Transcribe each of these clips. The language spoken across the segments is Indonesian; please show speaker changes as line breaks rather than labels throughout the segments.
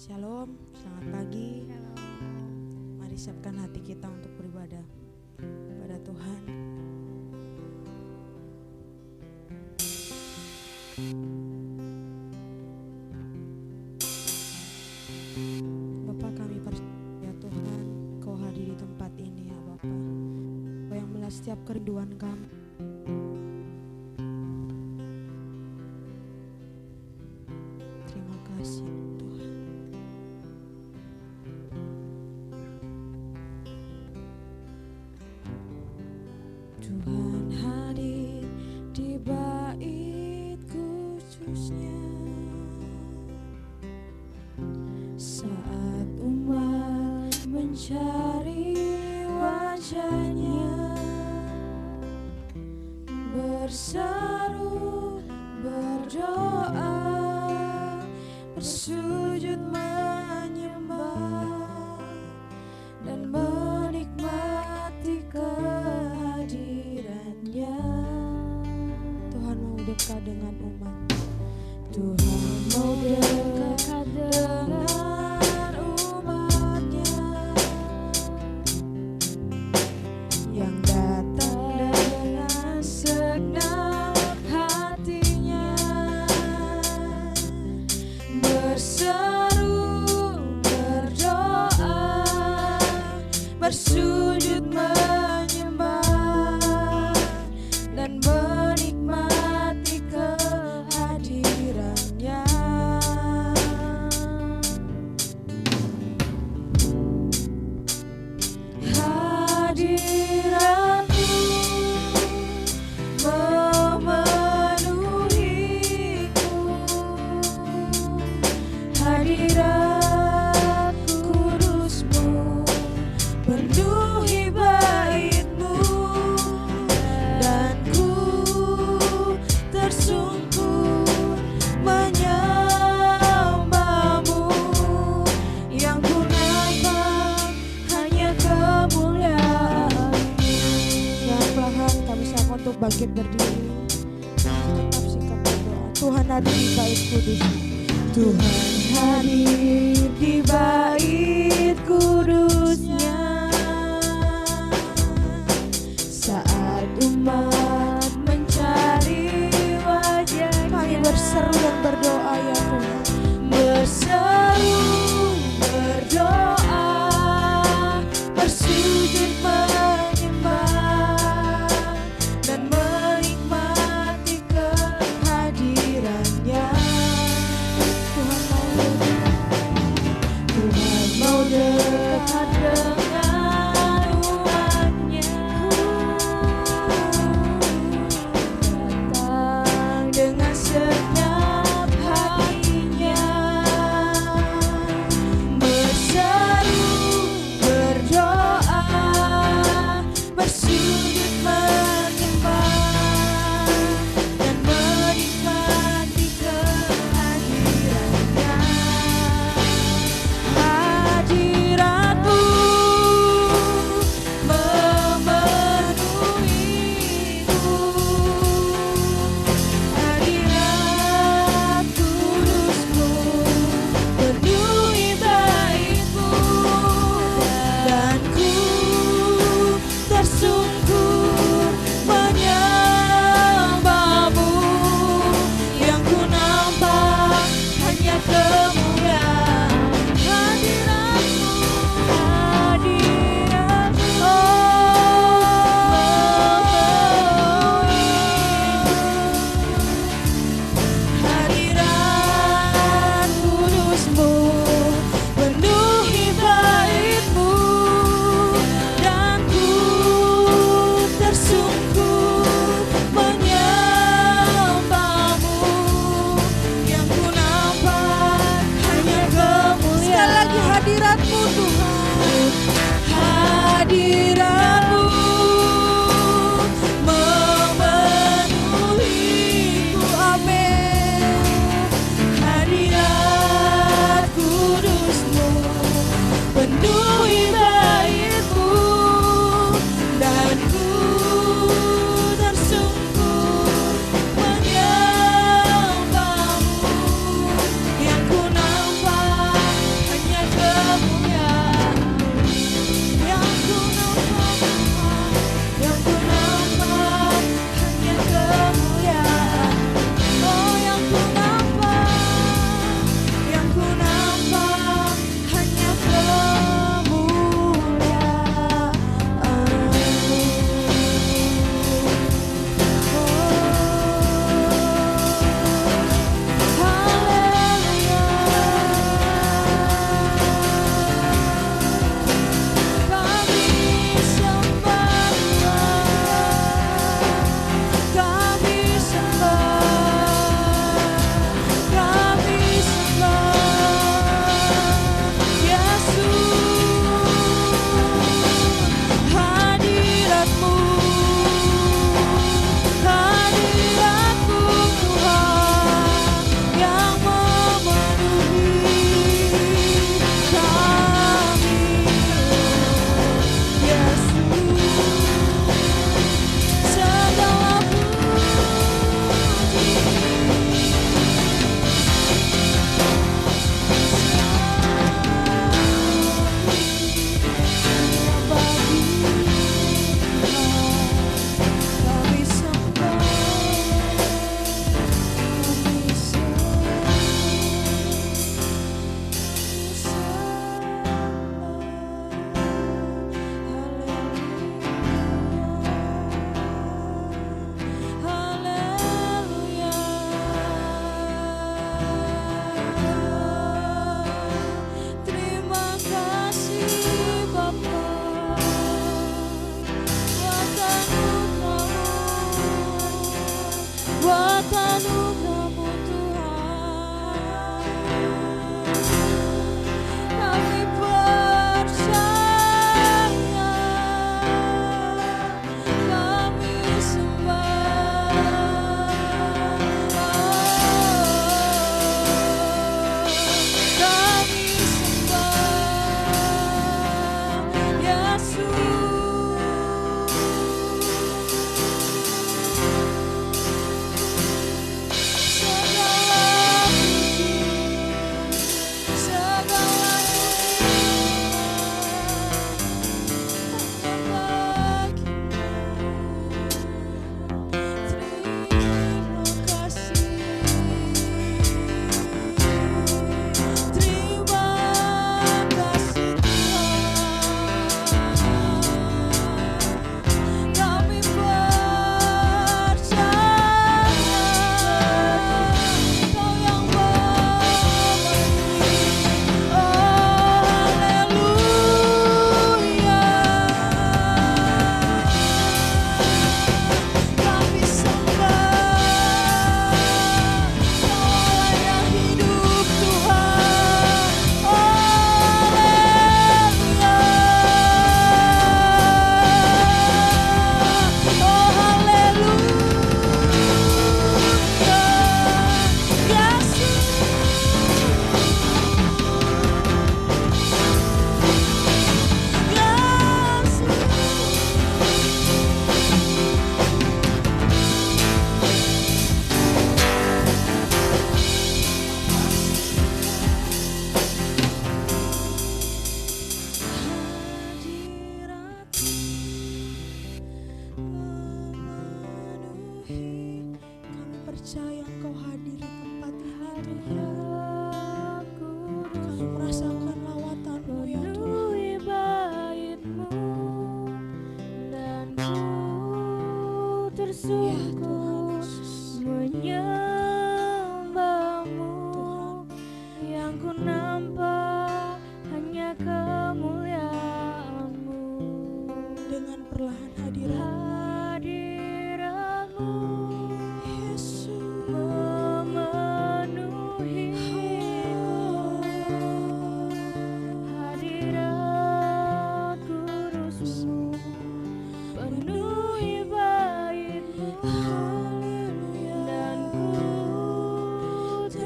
Shalom, selamat pagi. Mari siapkan hati kita untuk beribadah kepada Tuhan. Bapa, kami percaya Tuhan, Kau hadir di tempat ini ya Bapa. Kau yang melihat setiap kerinduan kami. Terima kasih Tuhan. Tuhan hadir di bait kudusnya saat umat mencari wajahnya, berseru, berdoa, bersujud menyembah dan menikmati kehadirannya. Tuhan mau dekat dengan umat. Tuhan mau dekat dengan umatnya yang datang dengan segenap hatinya, berseru, berdoa, bersujud menyembah dan menikmati kehadirannya. Hadiratmu memenuhiku, hadirat kudusmu penuhi baitmu, dan ku tersungkur menyembahmu. Yang ku nampak hanya kemuliaan. Yang perlahan kami siap untuk bangkit berdiri, tetap sikap berdoa. Tuhan hadir di bait kudus. Tuhan hadir di bait kudusnya saat umat mencari wajah. Kami berseru dan berdoa ya Tuhan, berseru, berdoa, bersujud menyembah dan menikmati kehadirannya. Tuhan mau dekat dengan umatnya, datang dengan segenap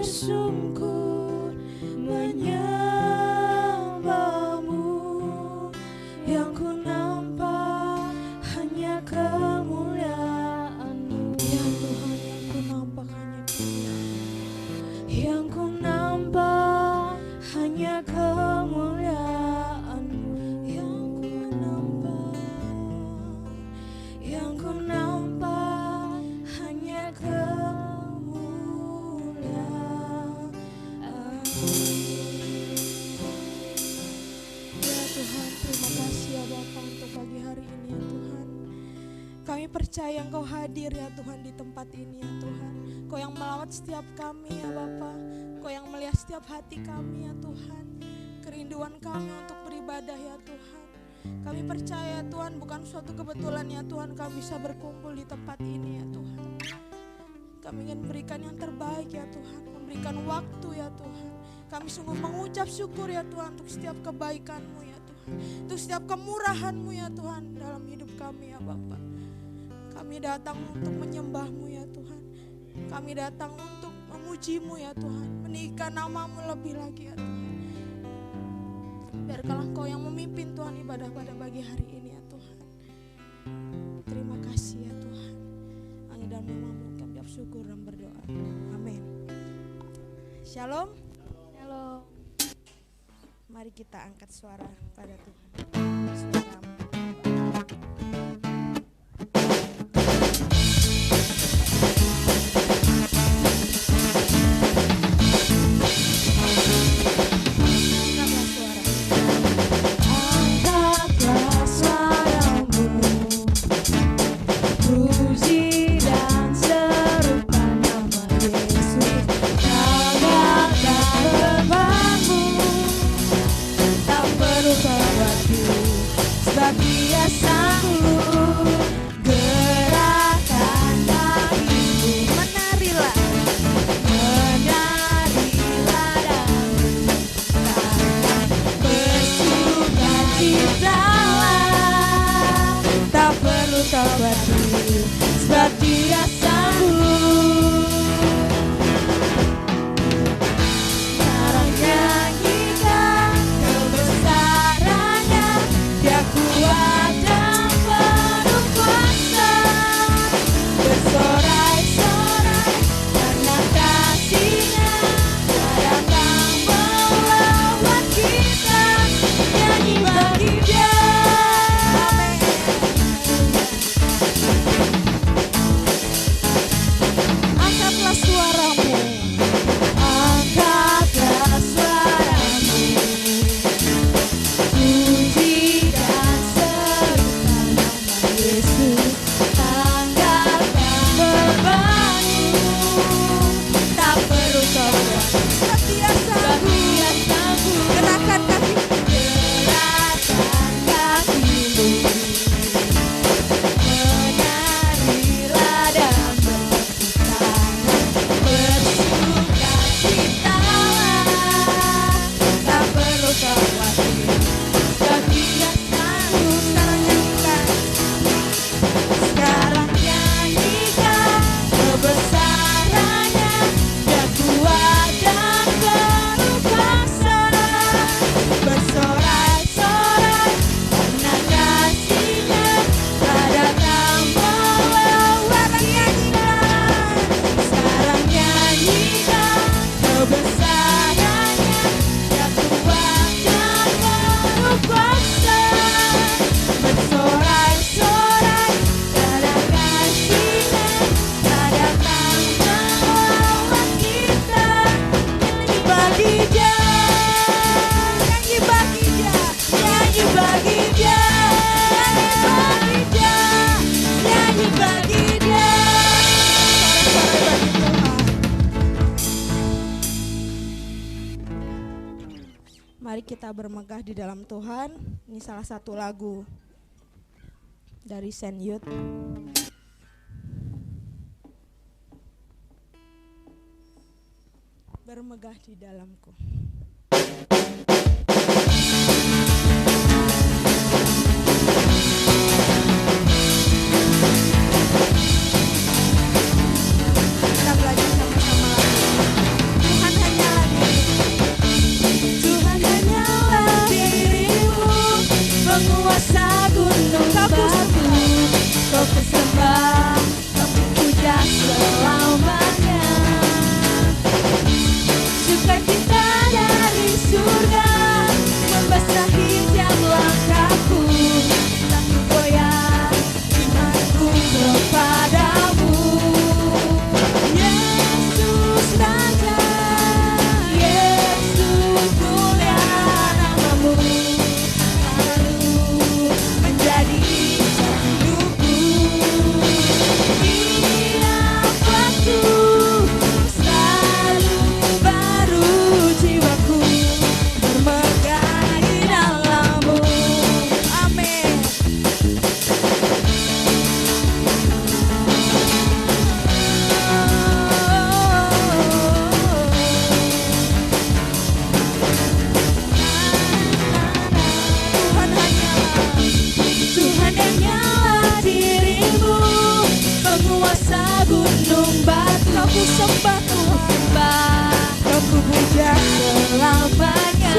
bersungkur menyembahmu. Yang ku nampak hanya kemuliaan-Mu. Ya Tuhan, yang ku nampak hanya kemuliaan-Mu. Yang ku nampak hanya kemuliaan-Mu. Yang ku nampak hanya kemuliaan-Mu. Ya Tuhan, terima kasih ya Bapa untuk pagi hari ini ya Tuhan. Kami percaya Engkau hadir ya Tuhan di tempat ini ya Tuhan. Kau yang melawat setiap kami ya Bapa. Kau yang melihat setiap hati kami ya Tuhan. Kerinduan kami untuk beribadah ya Tuhan. Kami percaya Tuhan, bukan suatu kebetulan ya Tuhan kami bisa berkumpul di tempat ini ya Tuhan. Kami ingin memberikan yang terbaik ya Tuhan, memberikan waktu ya Tuhan. Kami sungguh mengucap syukur ya Tuhan untuk setiap kebaikan-Mu ya Tuhan, untuk setiap kemurahan-Mu ya Tuhan dalam hidup kami ya Bapa. Kami datang untuk menyembah-Mu ya Tuhan. Kami datang untuk memuji-Mu ya Tuhan, meninggikan nama-Mu lebih lagi ya Tuhan. Biarkanlah Engkau yang memimpin Tuhan ibadah pada pagi hari ini ya Tuhan. Terima kasih ya Tuhan. Hanya dalam nama-Mu kami bersyukur dan berdoa. Amin. Shalom. Shalom. Mari kita angkat suara pada Tuhan. Suara-Mu. Mari kita bermegah di dalam Tuhan. Ini salah satu lagu dari Send Youth. Bermegah di dalamku. Kita belajar sama-sama lagi.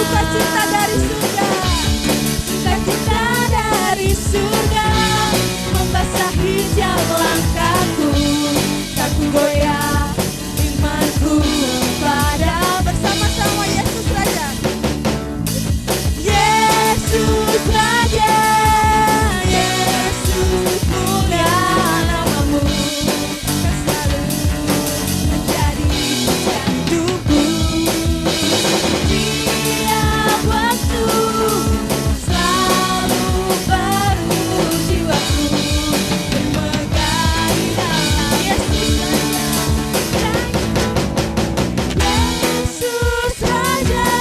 Sukacita dari surga, sukacita dari surga membasahi jalan langkahku, tak ku goyah imanku pada bersama-sama Yesus Raja. Yesus Raja, Yesus mulia namamu, kau selalu menjadi pujian hidupku. Tiap waktu selalu baru jiwaku bermegah di dalam Yesus Raja. Yesus Raja,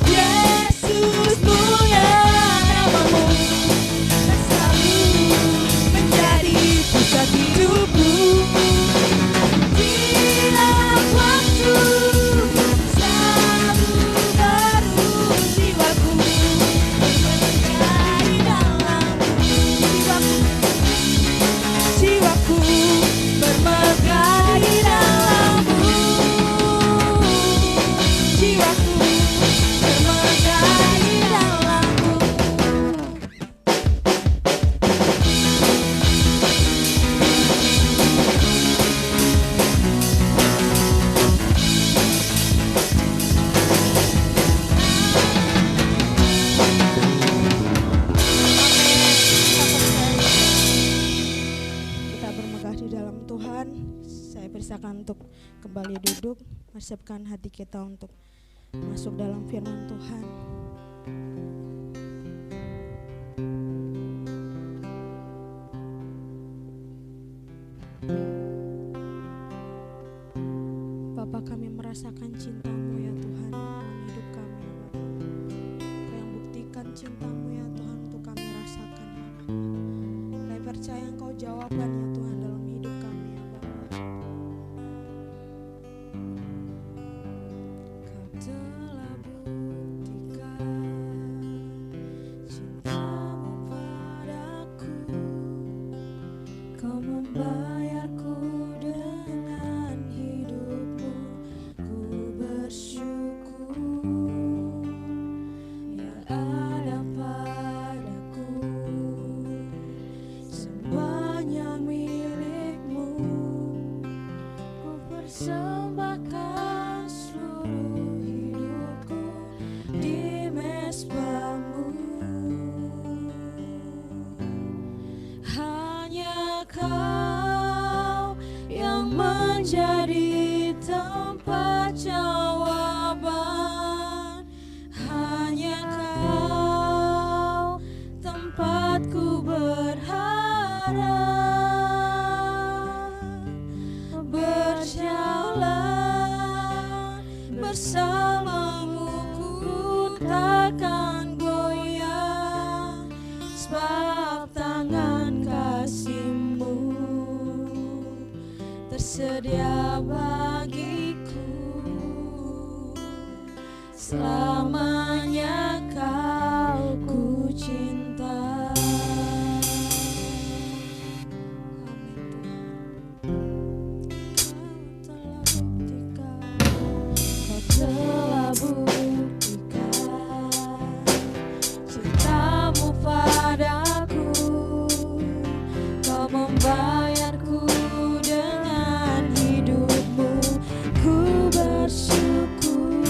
Yesus mulia namamu, kau selalu menjadi pusat hidupku. Tiap waktu selalu baru jiwaku bermegah di dalam jiwaku bermegah di dalammu, jiwaku bermegah di dalammu. Kita bermegah di dalam Tuhan. Saya persilakan untuk kembali duduk, persiapkan hati kita untuk masuk dalam firman Tuhan. Bapa, kami merasakan cinta-Mu ya Tuhan dalam hidup kami ya Bapa. Kau yang buktikan cinta-Mu ya Tuhan untuk kami rasakan ya Bapa. Kami percaya Engkau jawaban ya Tuhan dalam hidup kami ya Bapa. Kau telah buktikan cinta-Mu padaku, Kau membayarku dengan hidupmu. Ku bersyukur yang ada padaku, semuanya milikmu. Ku persembahkan seluruh hidupku di mezbahmu. Hanya Kau yang menjadi tempat jawaban, hanya Kau tempatku berharap. Berjalan bersamamu ku takkan goyah, sebab tangan kasih-Mu tersedia bagiku. Selamanya Kau ku cinta. Amin Tuhan. Kau telah buktikan cinta-Mu padaku, Kau membayarku dengan hidupmu. Ku bersyukur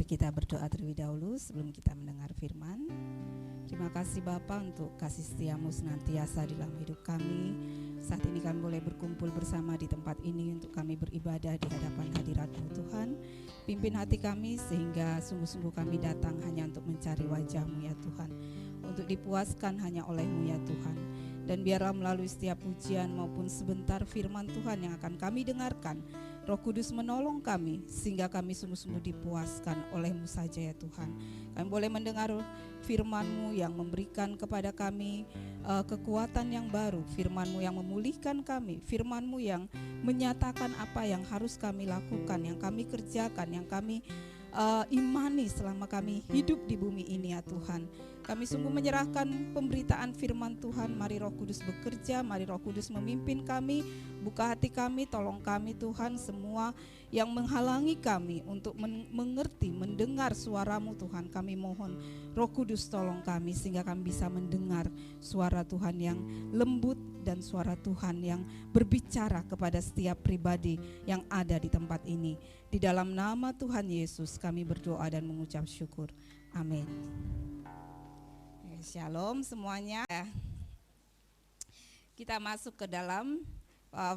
kita berdoa terlebih dahulu sebelum kita mendengar firman. Terima kasih Bapa untuk kasih setiamu senantiasa dalam hidup kami. Saat ini kami boleh berkumpul bersama di tempat ini untuk kami beribadah di hadapan hadirat-Mu Tuhan. Pimpin hati kami sehingga sungguh-sungguh kami datang hanya untuk mencari wajah-Mu ya Tuhan, untuk dipuaskan hanya oleh-Mu ya Tuhan. Dan biarlah melalui setiap pujian maupun sebentar firman Tuhan yang akan kami dengarkan, Roh Kudus menolong kami sehingga kami sungguh-sungguh dipuaskan oleh-Mu saja ya Tuhan. Kami boleh mendengar firman-Mu yang memberikan kepada kami kekuatan yang baru, firman-Mu yang memulihkan kami, firman-Mu yang menyatakan apa yang harus kami lakukan, yang kami kerjakan, yang kami imani selama kami hidup di bumi ini ya Tuhan. Kami sungguh menyerahkan pemberitaan firman Tuhan. Mari Roh Kudus bekerja, mari Roh Kudus memimpin kami, buka hati kami, tolong kami Tuhan, semua yang menghalangi kami untuk mengerti, mendengar suara-Mu Tuhan. Kami mohon Roh Kudus tolong kami sehingga kami bisa mendengar suara Tuhan yang lembut dan suara Tuhan yang berbicara kepada setiap pribadi yang ada di tempat ini. Di dalam nama Tuhan Yesus kami berdoa dan mengucap syukur. Amin. Shalom semuanya. Kita masuk ke dalam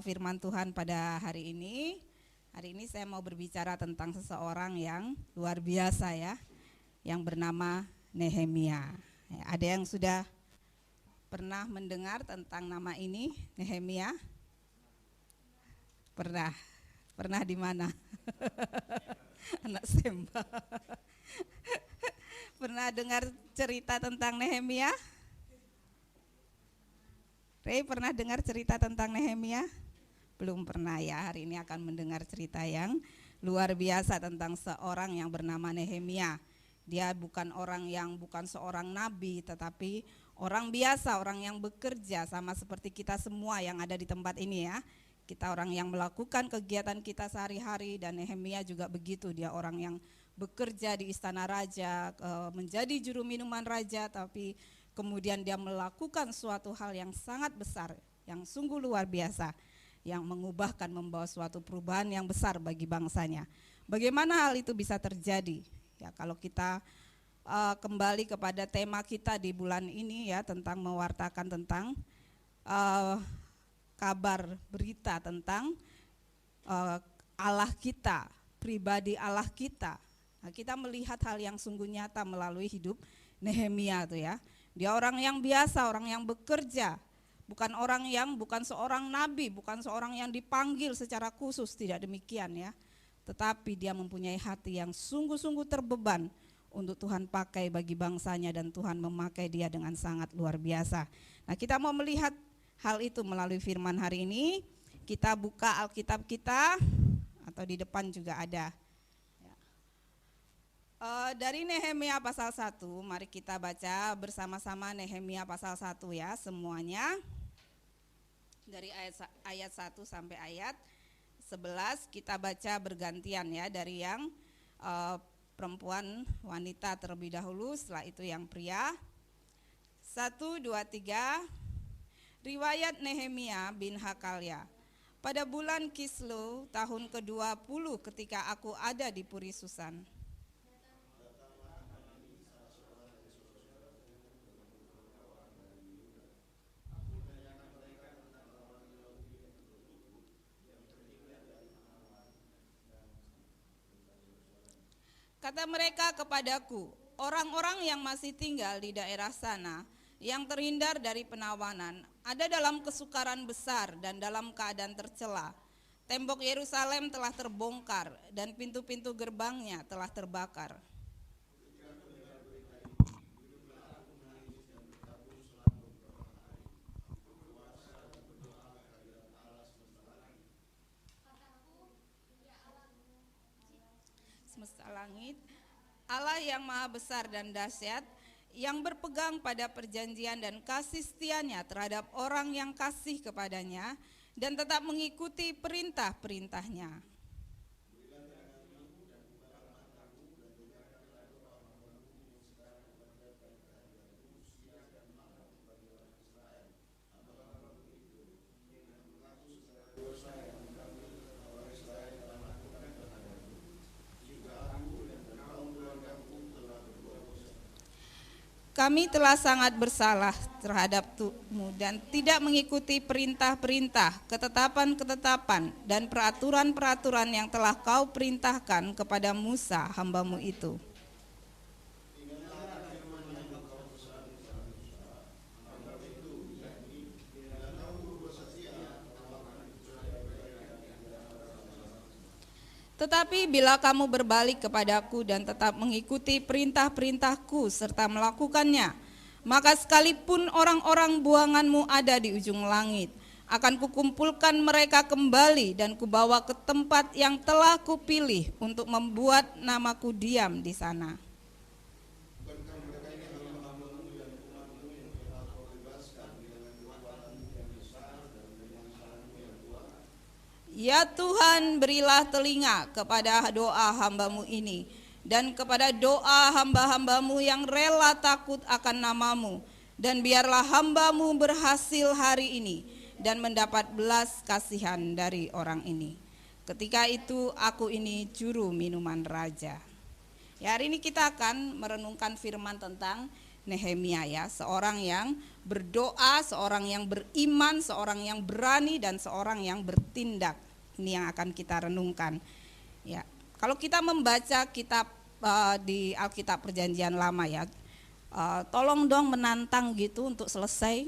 firman Tuhan pada hari ini. Hari ini saya mau berbicara tentang seseorang yang luar biasa ya, yang bernama Nehemia. Ada yang sudah pernah mendengar tentang nama ini, Nehemia? Pernah? Pernah di mana? Anak Semba. Pernah dengar cerita tentang Nehemia? Rey, pernah dengar cerita tentang Nehemia? Belum pernah ya. Hari ini akan mendengar cerita yang luar biasa tentang seorang yang bernama Nehemia. Dia bukan seorang nabi, tetapi orang biasa, orang yang bekerja sama seperti kita semua yang ada di tempat ini ya. Kita orang yang melakukan kegiatan kita sehari-hari, dan Nehemia juga begitu. Dia orang yang bekerja di istana raja, menjadi juru minuman raja, tapi kemudian dia melakukan suatu hal yang sangat besar, yang sungguh luar biasa, yang membawa suatu perubahan yang besar bagi bangsanya. Bagaimana hal itu bisa terjadi? Ya, kalau kita kembali kepada tema kita di bulan ini ya, tentang mewartakan tentang kabar berita tentang Allah kita, pribadi Allah kita. Nah, kita melihat hal yang sungguh nyata melalui hidup Nehemia tuh ya. Dia orang yang biasa, orang yang bekerja, bukan seorang nabi, bukan seorang yang dipanggil secara khusus, tidak demikian ya. Tetapi dia mempunyai hati yang sungguh-sungguh terbeban untuk Tuhan pakai bagi bangsanya, dan Tuhan memakai dia dengan sangat luar biasa. Nah, kita mau melihat hal itu melalui firman hari ini. Kita buka Alkitab kita, atau di depan juga ada. Dari Nehemia pasal 1, mari kita baca bersama-sama Nehemia pasal 1 ya semuanya. Dari ayat 1 sampai ayat 11 kita baca bergantian ya, dari yang perempuan wanita terlebih dahulu, setelah itu yang pria. 1, 2, 3. Riwayat Nehemia bin Hakalya. Pada bulan Kislew tahun ke-20 ketika aku ada di Puri Susan. Kata mereka kepadaku, orang-orang yang masih tinggal di daerah sana, yang terhindar dari penawanan, ada dalam kesukaran besar dan dalam keadaan tercela. Tembok Yerusalem telah terbongkar dan pintu-pintu gerbangnya telah terbakar. Semesta langit, Allah yang maha besar dan dahsyat, yang berpegang pada perjanjian dan kasih setianya terhadap orang yang kasih kepadanya dan tetap mengikuti perintah-perintahnya. kami telah sangat bersalah terhadap-Mu dan tidak mengikuti perintah-perintah, ketetapan-ketetapan, dan peraturan-peraturan yang telah Kau perintahkan kepada Musa, hamba-Mu itu. Tetapi bila kamu berbalik kepadaku dan tetap mengikuti perintah-perintahku serta melakukannya, maka sekalipun orang-orang buanganmu ada di ujung langit, akan kukumpulkan mereka kembali dan kubawa ke tempat yang telah kupilih untuk membuat namaku diam di sana. Ya Tuhan, berilah telinga kepada doa hamba-Mu ini dan kepada doa hamba-hamba-Mu yang rela takut akan nama-Mu, dan biarlah hamba-Mu berhasil hari ini dan mendapat belas kasihan dari orang ini. Ketika itu aku ini juru minuman raja. Ya, hari ini kita akan merenungkan firman tentang Nehemia, ya, seorang yang berdoa, seorang yang beriman, seorang yang berani, dan seorang yang bertindak. Ini yang akan kita renungkan. Ya, kalau kita membaca kitab di Alkitab Perjanjian Lama, ya, tolong dong menantang gitu untuk selesai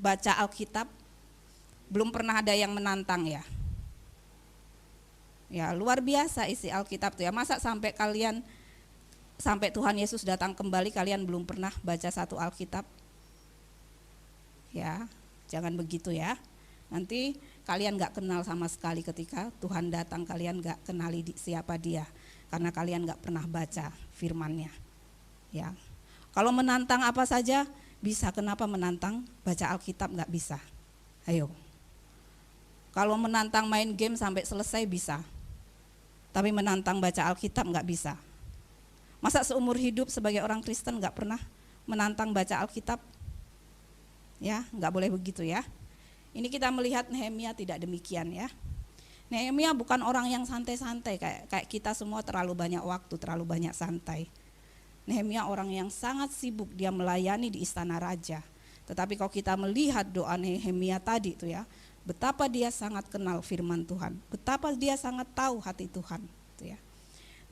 baca Alkitab. Belum pernah ada yang menantang, ya. Ya, luar biasa isi Alkitab tuh, ya. Masa sampai Tuhan Yesus datang kembali kalian belum pernah baca satu Alkitab? Ya, jangan begitu, ya. Nanti kalian gak kenal sama sekali ketika Tuhan datang, kalian gak kenali siapa dia, karena kalian gak pernah baca firman-Nya. Ya, kalau menantang apa saja bisa, kenapa menantang baca Alkitab gak bisa? Ayo. Kalau menantang main game sampai selesai bisa, tapi menantang baca Alkitab gak bisa. Masa seumur hidup sebagai orang Kristen gak pernah menantang baca Alkitab? Ya, gak boleh begitu, ya. Ini kita melihat Nehemia tidak demikian, ya. Nehemia bukan orang yang santai-santai kayak kita semua, terlalu banyak waktu, terlalu banyak santai. Nehemia orang yang sangat sibuk, dia melayani di istana raja. Tetapi kalau kita melihat doa Nehemia tadi itu, ya, betapa dia sangat kenal firman Tuhan, betapa dia sangat tahu hati Tuhan, itu, ya.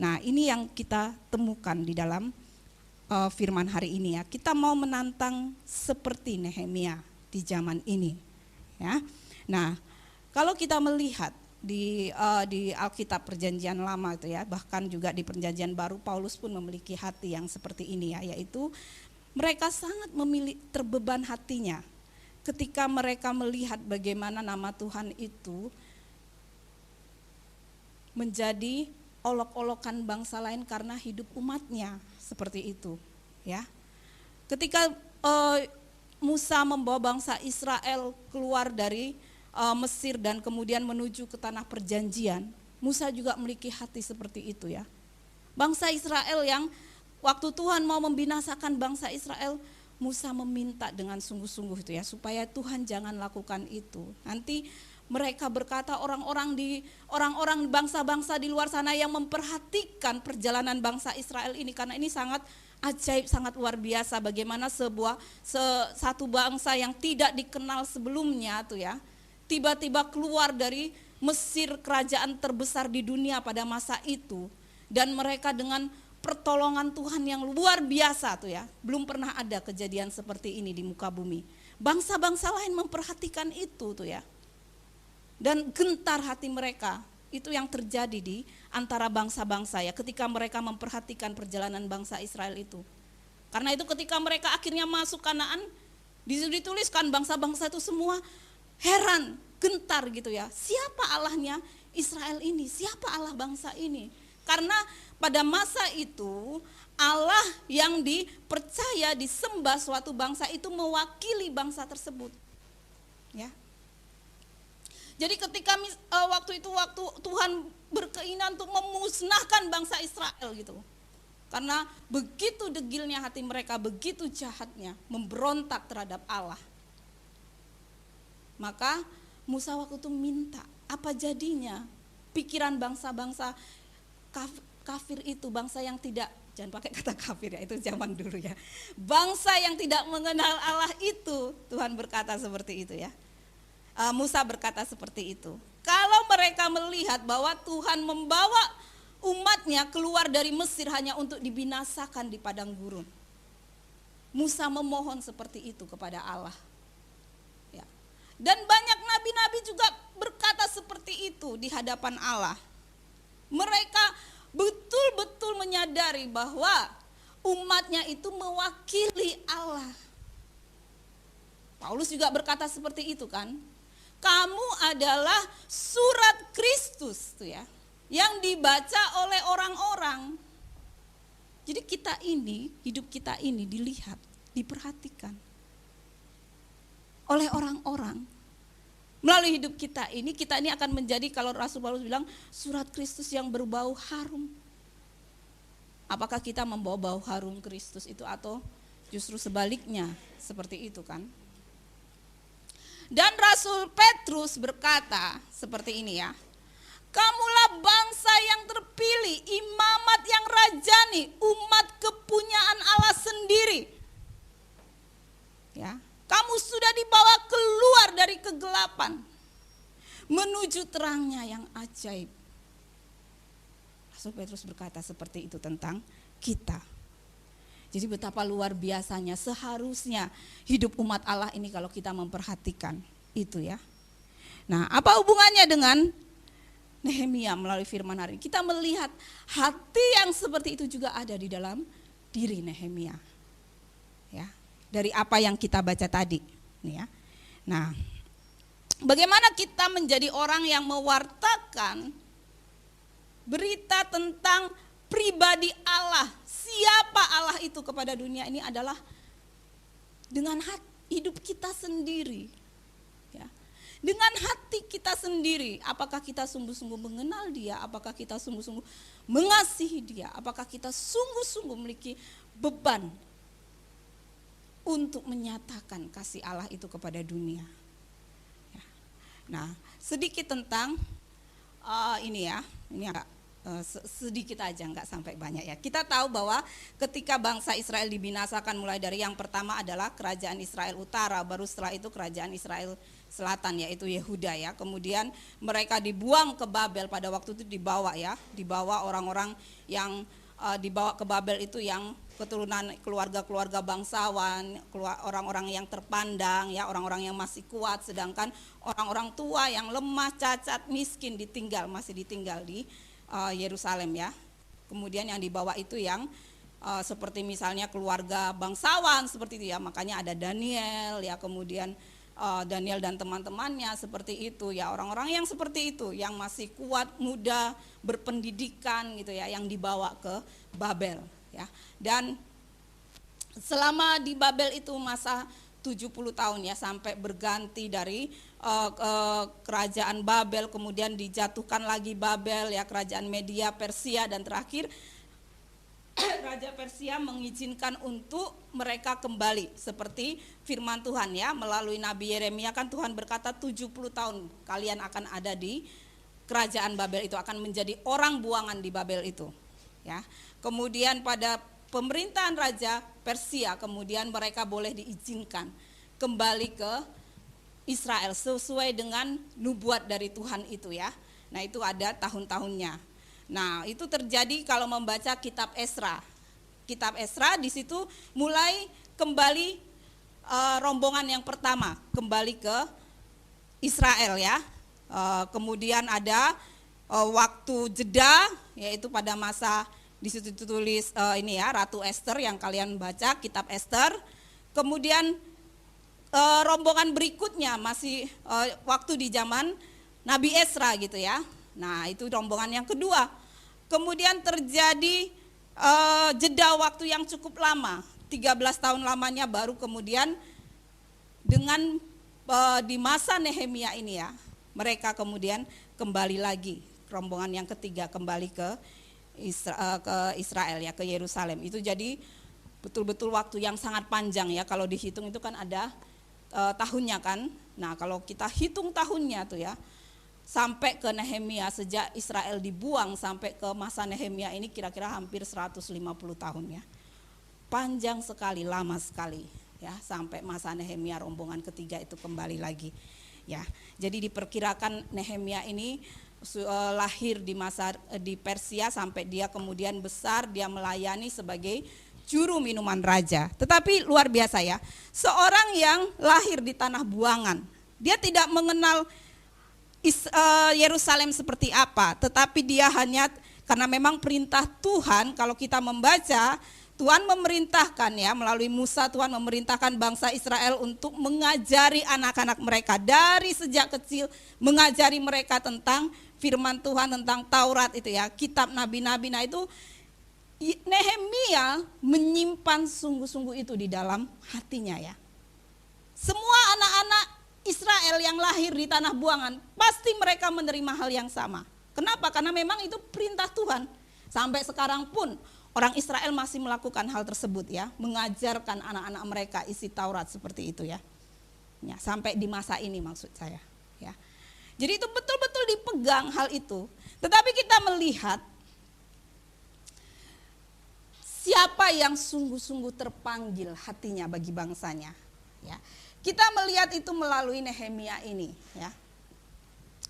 Nah, ini yang kita temukan di dalam firman hari ini, ya. Kita mau menantang seperti Nehemia di zaman ini, ya. Nah, kalau kita melihat di Alkitab Perjanjian Lama itu, ya, bahkan juga di Perjanjian Baru, Paulus pun memiliki hati yang seperti ini, ya, yaitu mereka sangat terbeban hatinya ketika mereka melihat bagaimana nama Tuhan itu menjadi olok-olokan bangsa lain karena hidup umatnya, seperti itu, ya. Ketika Musa membawa bangsa Israel keluar dari Mesir dan kemudian menuju ke tanah perjanjian, Musa juga memiliki hati seperti itu, ya. Bangsa Israel yang waktu Tuhan mau membinasakan bangsa Israel, Musa meminta dengan sungguh-sungguh itu, ya, supaya Tuhan jangan lakukan itu. Nanti mereka berkata orang-orang bangsa-bangsa di luar sana yang memperhatikan perjalanan bangsa Israel ini, karena ini sangat ajaib, sangat luar biasa bagaimana satu bangsa yang tidak dikenal sebelumnya tuh, ya, tiba-tiba keluar dari Mesir, kerajaan terbesar di dunia pada masa itu, dan mereka dengan pertolongan Tuhan yang luar biasa tuh, ya. Belum pernah ada kejadian seperti ini di muka bumi. Bangsa-bangsa lain memperhatikan itu tuh, ya. Dan gentar hati mereka, itu yang terjadi di antara bangsa-bangsa, ya, ketika mereka memperhatikan perjalanan bangsa Israel itu. Karena itu ketika mereka akhirnya masuk Kanaan, dituliskan bangsa-bangsa itu semua heran, gentar gitu, ya. Siapa Allahnya Israel ini? Siapa Allah bangsa ini? Karena pada masa itu Allah yang dipercaya disembah suatu bangsa itu mewakili bangsa tersebut, ya. Jadi ketika waktu Tuhan berkeinginan untuk memusnahkan bangsa Israel gitu, karena begitu degilnya hati mereka, begitu jahatnya, memberontak terhadap Allah, maka Musa waktu itu minta, apa jadinya pikiran bangsa-bangsa kafir itu, bangsa yang tidak Jangan pakai kata kafir ya, itu zaman dulu ya. Bangsa yang tidak mengenal Allah itu, Tuhan berkata seperti itu ya. Musa berkata seperti itu. Kalau mereka melihat bahwa Tuhan membawa umatnya keluar dari Mesir hanya untuk dibinasakan di padang gurun, Musa memohon seperti itu kepada Allah. Ya. Dan banyak nabi-nabi juga berkata seperti itu di hadapan Allah. Mereka betul-betul menyadari bahwa umatnya itu mewakili Allah. Paulus juga berkata seperti itu kan. Kamu adalah surat Kristus tuh ya, yang dibaca oleh orang-orang. Jadi kita ini, hidup kita ini dilihat, diperhatikan oleh orang-orang. Melalui hidup kita ini akan menjadi, kalau Rasul Paulus bilang, surat Kristus yang berbau harum. Apakah kita membawa bau harum Kristus itu atau justru sebaliknya seperti itu kan? Dan Rasul Petrus berkata seperti ini ya. Kamulah bangsa yang terpilih, imamat yang rajani, umat kepunyaan Allah sendiri. Ya. Kamu sudah dibawa keluar dari kegelapan menuju terangnya yang ajaib. Rasul Petrus berkata seperti itu tentang kita. Jadi betapa luar biasanya seharusnya hidup umat Allah ini kalau kita memperhatikan itu ya. Nah, apa hubungannya dengan Nehemia melalui firman hari ini? Kita melihat hati yang seperti itu juga ada di dalam diri Nehemia. Ya. Dari apa yang kita baca tadi, nih ya. Nah, bagaimana kita menjadi orang yang mewartakan berita tentang pribadi Allah, siapa Allah itu kepada dunia ini adalah dengan hidup kita sendiri, ya. Dengan hati kita sendiri. Apakah kita sungguh-sungguh mengenal Dia? Apakah kita sungguh-sungguh mengasihi Dia? Apakah kita sungguh-sungguh memiliki beban untuk menyatakan kasih Allah itu kepada dunia. Ya. Nah, sedikit tentang ini ya, ini agak sedikit aja, nggak sampai banyak ya. Kita tahu bahwa ketika bangsa Israel dibinasakan, mulai dari yang pertama adalah kerajaan Israel Utara, baru setelah itu kerajaan Israel Selatan yaitu Yehuda ya. Kemudian mereka dibuang ke Babel, pada waktu itu dibawa orang-orang yang dibawa ke Babel itu yang keturunan keluarga-keluarga bangsawan, orang-orang yang terpandang ya, orang-orang yang masih kuat, sedangkan orang-orang tua yang lemah, cacat, miskin masih ditinggal di Yerusalem ya. Kemudian yang dibawa itu yang seperti misalnya keluarga bangsawan seperti itu ya, makanya ada Daniel ya, kemudian Daniel dan teman-temannya seperti itu ya, orang-orang yang seperti itu yang masih kuat, muda, berpendidikan gitu ya, yang dibawa ke Babel ya. Dan selama di Babel itu masa 70 tahun ya, sampai berganti dari kerajaan Babel, kemudian dijatuhkan lagi Babel ya, kerajaan Media, Persia, dan terakhir Raja Persia mengizinkan untuk mereka kembali seperti firman Tuhan ya, melalui Nabi Yeremia kan Tuhan berkata 70 tahun kalian akan ada di kerajaan Babel itu, akan menjadi orang buangan di Babel itu ya. Kemudian pada pemerintahan Raja Persia kemudian mereka boleh diizinkan kembali ke Israel sesuai dengan nubuat dari Tuhan itu ya. Nah, itu ada tahun-tahunnya. Nah, itu terjadi kalau membaca kitab Esra. Kitab Esra di situ mulai kembali rombongan yang pertama kembali ke Israel ya. Kemudian ada waktu jeda, yaitu pada masa di situ ditulis ini ya, Ratu Esther yang kalian baca kitab Esther. Kemudian rombongan berikutnya masih waktu di zaman Nabi Esra gitu ya. Nah, itu rombongan yang kedua. Kemudian terjadi jeda waktu yang cukup lama, 13 tahun lamanya, baru kemudian dengan di masa Nehemia ini ya, mereka kemudian kembali lagi, rombongan yang ketiga kembali ke Israel ya, ke Yerusalem. Itu jadi betul-betul waktu yang sangat panjang ya, kalau dihitung itu kan ada tahunnya kan. Nah, kalau kita hitung tahunnya tuh ya, sampai ke Nehemia, sejak Israel dibuang sampai ke masa Nehemia ini kira-kira hampir 150 tahun ya. Panjang sekali, lama sekali ya, sampai masa Nehemia rombongan ketiga itu kembali lagi ya. Jadi diperkirakan Nehemia ini lahir di Persia sampai dia kemudian besar, dia melayani sebagai juru minuman raja. Tetapi luar biasa ya, seorang yang lahir di tanah buangan, dia tidak mengenal Yerusalem seperti apa, tetapi dia hanya karena memang perintah Tuhan. Kalau kita membaca, Tuhan memerintahkan ya, melalui Musa Tuhan memerintahkan bangsa Israel untuk mengajari anak-anak mereka dari sejak kecil, mengajari mereka tentang firman Tuhan, tentang Taurat itu ya, kitab nabi-nabi. Nah itu Nehemia menyimpan sungguh-sungguh itu di dalam hatinya ya. Semua anak-anak Israel yang lahir di tanah buangan, pasti mereka menerima hal yang sama. Kenapa? Karena memang itu perintah Tuhan. Sampai sekarang pun orang Israel masih melakukan hal tersebut ya, mengajarkan anak-anak mereka isi Taurat seperti itu ya. Ya, sampai di masa ini maksud saya ya. Jadi itu betul-betul dipegang hal itu. Tetapi kita melihat siapa yang sungguh-sungguh terpanggil hatinya bagi bangsanya ya. Kita melihat itu melalui Nehemia ini ya.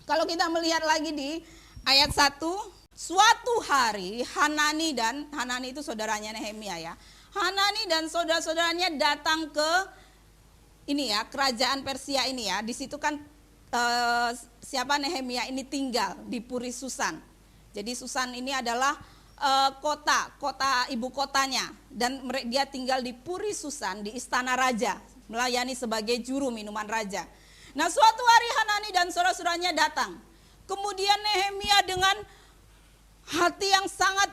Kalau kita melihat lagi di ayat 1, suatu hari Hanani itu saudaranya Nehemia ya. Hanani dan saudara-saudaranya datang ke ini ya, kerajaan Persia ini ya. Di situ kan siapa Nehemia ini tinggal di Puri Susan. Jadi Susan ini adalah kota ibu kotanya, dan dia tinggal di Puri Susan, di istana raja, melayani sebagai juru minuman raja. Nah suatu hari Hanani dan saudara-saudaranya datang. Kemudian Nehemia dengan hati yang sangat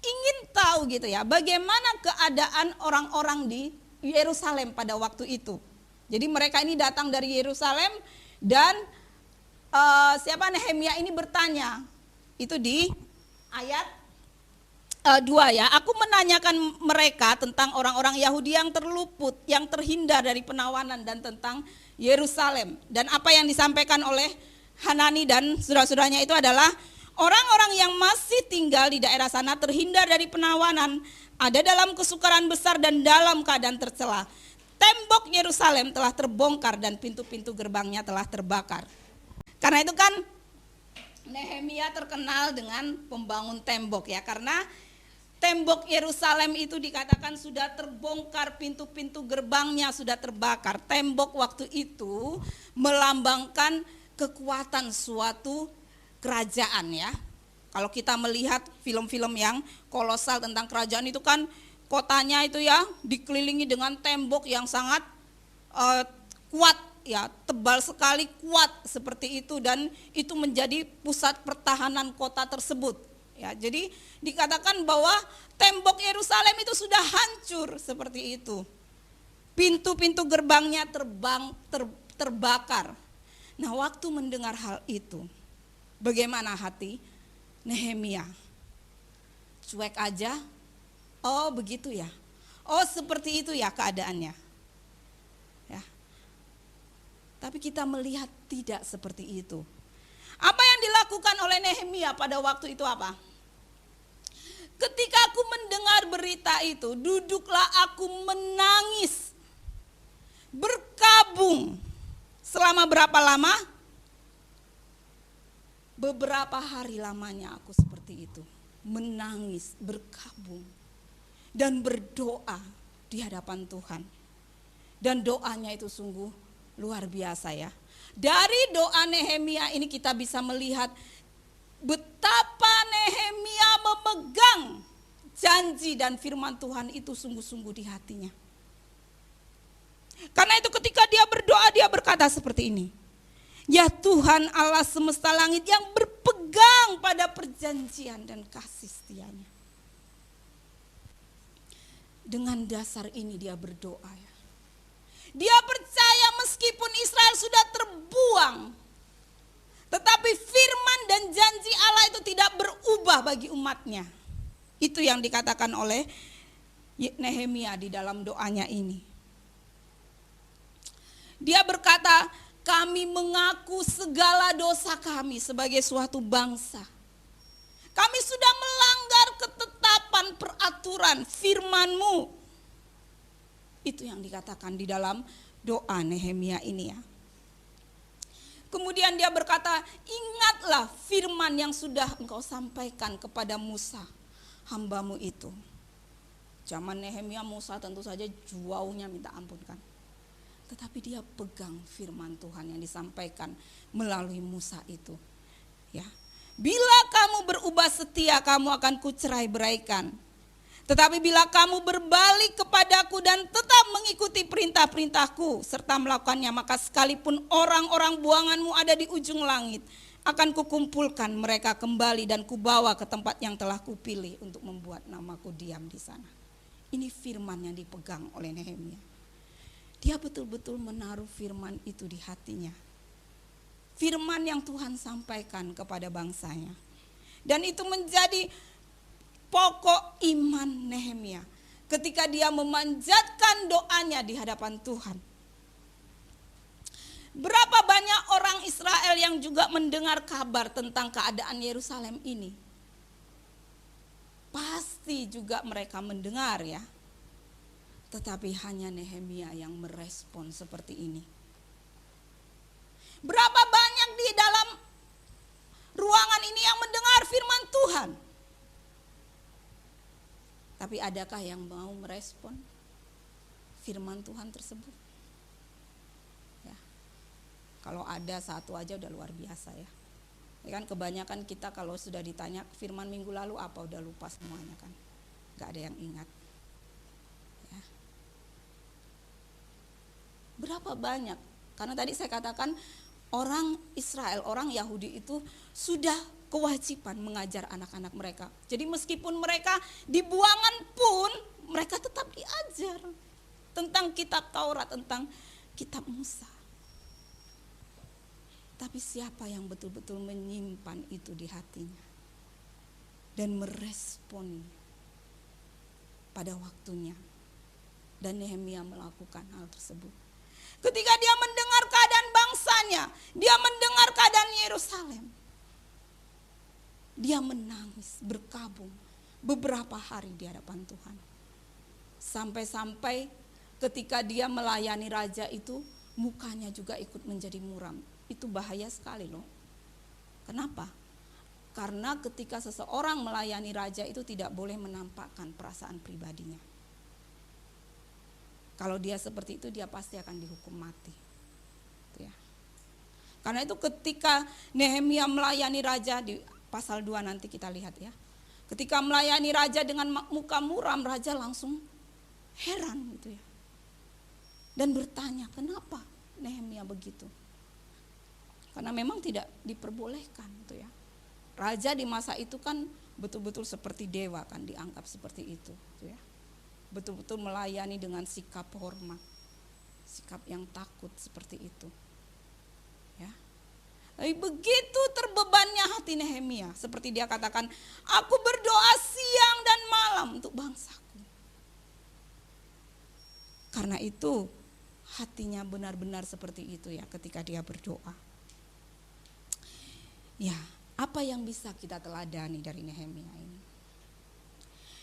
ingin tahu gitu ya, bagaimana keadaan orang-orang di Yerusalem pada waktu itu. Jadi mereka ini datang dari Yerusalem dan siapa Nehemia ini bertanya. Itu di ayat 2 ya, aku menanyakan mereka tentang orang-orang Yahudi yang terluput, yang terhindar dari penawanan, dan tentang Yerusalem. Dan apa yang disampaikan oleh Hanani dan saudara-saudaranya itu adalah orang-orang yang masih tinggal di daerah sana terhindar dari penawanan, ada dalam kesukaran besar dan dalam keadaan tercela. Tembok Yerusalem telah terbongkar dan pintu-pintu gerbangnya telah terbakar. Karena itu kan Nehemia terkenal dengan pembangun tembok ya, karena tembok Yerusalem itu dikatakan sudah terbongkar, pintu-pintu gerbangnya sudah terbakar. Tembok waktu itu melambangkan kekuatan suatu kerajaan ya. Kalau kita melihat film-film yang kolosal tentang kerajaan itu kan kotanya itu ya dikelilingi dengan tembok yang sangat kuat ya, tebal sekali, kuat seperti itu, dan itu menjadi pusat pertahanan kota tersebut. Ya, jadi dikatakan bahwa tembok Yerusalem itu sudah hancur seperti itu. Pintu-pintu gerbangnya terbakar. Nah, waktu mendengar hal itu, bagaimana hati Nehemia? Cuek aja? Oh, begitu ya. Oh, seperti itu ya keadaannya. Ya. Tapi kita melihat tidak seperti itu. Apa yang dilakukan oleh Nehemia pada waktu itu apa? Ketika aku mendengar berita itu, duduklah aku menangis, berkabung. Selama berapa lama? Beberapa hari lamanya aku seperti itu, menangis, berkabung, dan berdoa di hadapan Tuhan. Dan doanya itu sungguh luar biasa ya. Dari doa Nehemia ini kita bisa melihat betapa Nehemia memegang janji dan firman Tuhan itu sungguh-sungguh di hatinya. Karena itu ketika dia berdoa, dia berkata seperti ini. Ya Tuhan Allah semesta langit yang berpegang pada perjanjian dan kasih setianya. Dengan dasar ini dia berdoa ya. Dia percaya meskipun Israel sudah terbuang, tetapi firman dan janji Allah itu tidak berubah bagi umatnya. Itu yang dikatakan oleh Nehemia di dalam doanya ini. Dia berkata, kami mengaku segala dosa kami sebagai suatu bangsa. Kami sudah melanggar ketetapan peraturan firman-Mu. Itu yang dikatakan di dalam doa Nehemia ini ya. Kemudian dia berkata, ingatlah firman yang sudah engkau sampaikan kepada Musa, hamba-Mu itu. Zaman Nehemia, Musa tentu saja jauhnya minta ampun kan. Tetapi dia pegang firman Tuhan yang disampaikan melalui Musa itu. Ya, bila kamu berubah setia, kamu akan kucerai-beraikan. Tetapi bila kamu berbalik kepadaku dan tetap mengikuti perintah-perintahku serta melakukannya, maka sekalipun orang-orang buanganmu ada di ujung langit, akan kukumpulkan mereka kembali dan kubawa ke tempat yang telah kupilih untuk membuat namaku diam di sana. Ini firman yang dipegang oleh Nehemia. Dia betul-betul menaruh firman itu di hatinya. Firman yang Tuhan sampaikan kepada bangsanya. Dan itu menjadi pokok iman Nehemia ketika dia memanjatkan doanya di hadapan Tuhan. Berapa banyak orang Israel yang juga mendengar kabar tentang keadaan Yerusalem ini? Pasti juga mereka mendengar ya. Tetapi hanya Nehemia yang merespon seperti ini. Berapa banyak di dalam ruangan ini yang mendengar firman Tuhan? Tapi adakah yang mau merespon firman Tuhan tersebut? Ya. Kalau ada satu aja udah luar biasa ya. Ya kan kebanyakan kita kalau sudah ditanya firman minggu lalu apa udah lupa semuanya kan. Gak ada yang ingat. Ya. Berapa banyak? Karena tadi saya katakan orang Israel, orang Yahudi itu sudah kewajiban mengajar anak-anak mereka. Jadi meskipun mereka dibuangan pun mereka tetap diajar tentang kitab Taurat, tentang kitab Musa. Tapi siapa yang betul-betul menyimpan itu di hatinya dan merespon pada waktunya. Dan Nehemia melakukan hal tersebut. Ketika dia mendengar keadaan bangsanya, dia mendengar keadaan Yerusalem, dia menangis berkabung beberapa hari di hadapan Tuhan. Sampai-sampai ketika dia melayani raja itu, mukanya juga ikut menjadi muram. Itu bahaya sekali loh. Kenapa? Karena ketika seseorang melayani raja itu tidak boleh menampakkan perasaan pribadinya. Kalau dia seperti itu, dia pasti akan dihukum mati. Ya. Karena itu ketika Nehemia melayani raja di pasal 2 nanti kita lihat ya. Ketika melayani raja dengan muka muram, raja langsung heran gitu ya. Dan bertanya, kenapa Nehemia begitu? Karena memang tidak diperbolehkan gitu ya. Raja di masa itu kan betul-betul seperti dewa kan, dianggap seperti itu gitu ya. Betul-betul melayani dengan sikap hormat, sikap yang takut seperti itu. Ya. Tapi begitu terbebannya hati Nehemia, seperti dia katakan, aku berdoa siang dan malam untuk bangsaku. Karena itu hatinya benar-benar seperti itu ya ketika dia berdoa. Ya, apa yang bisa kita teladani dari Nehemia ini?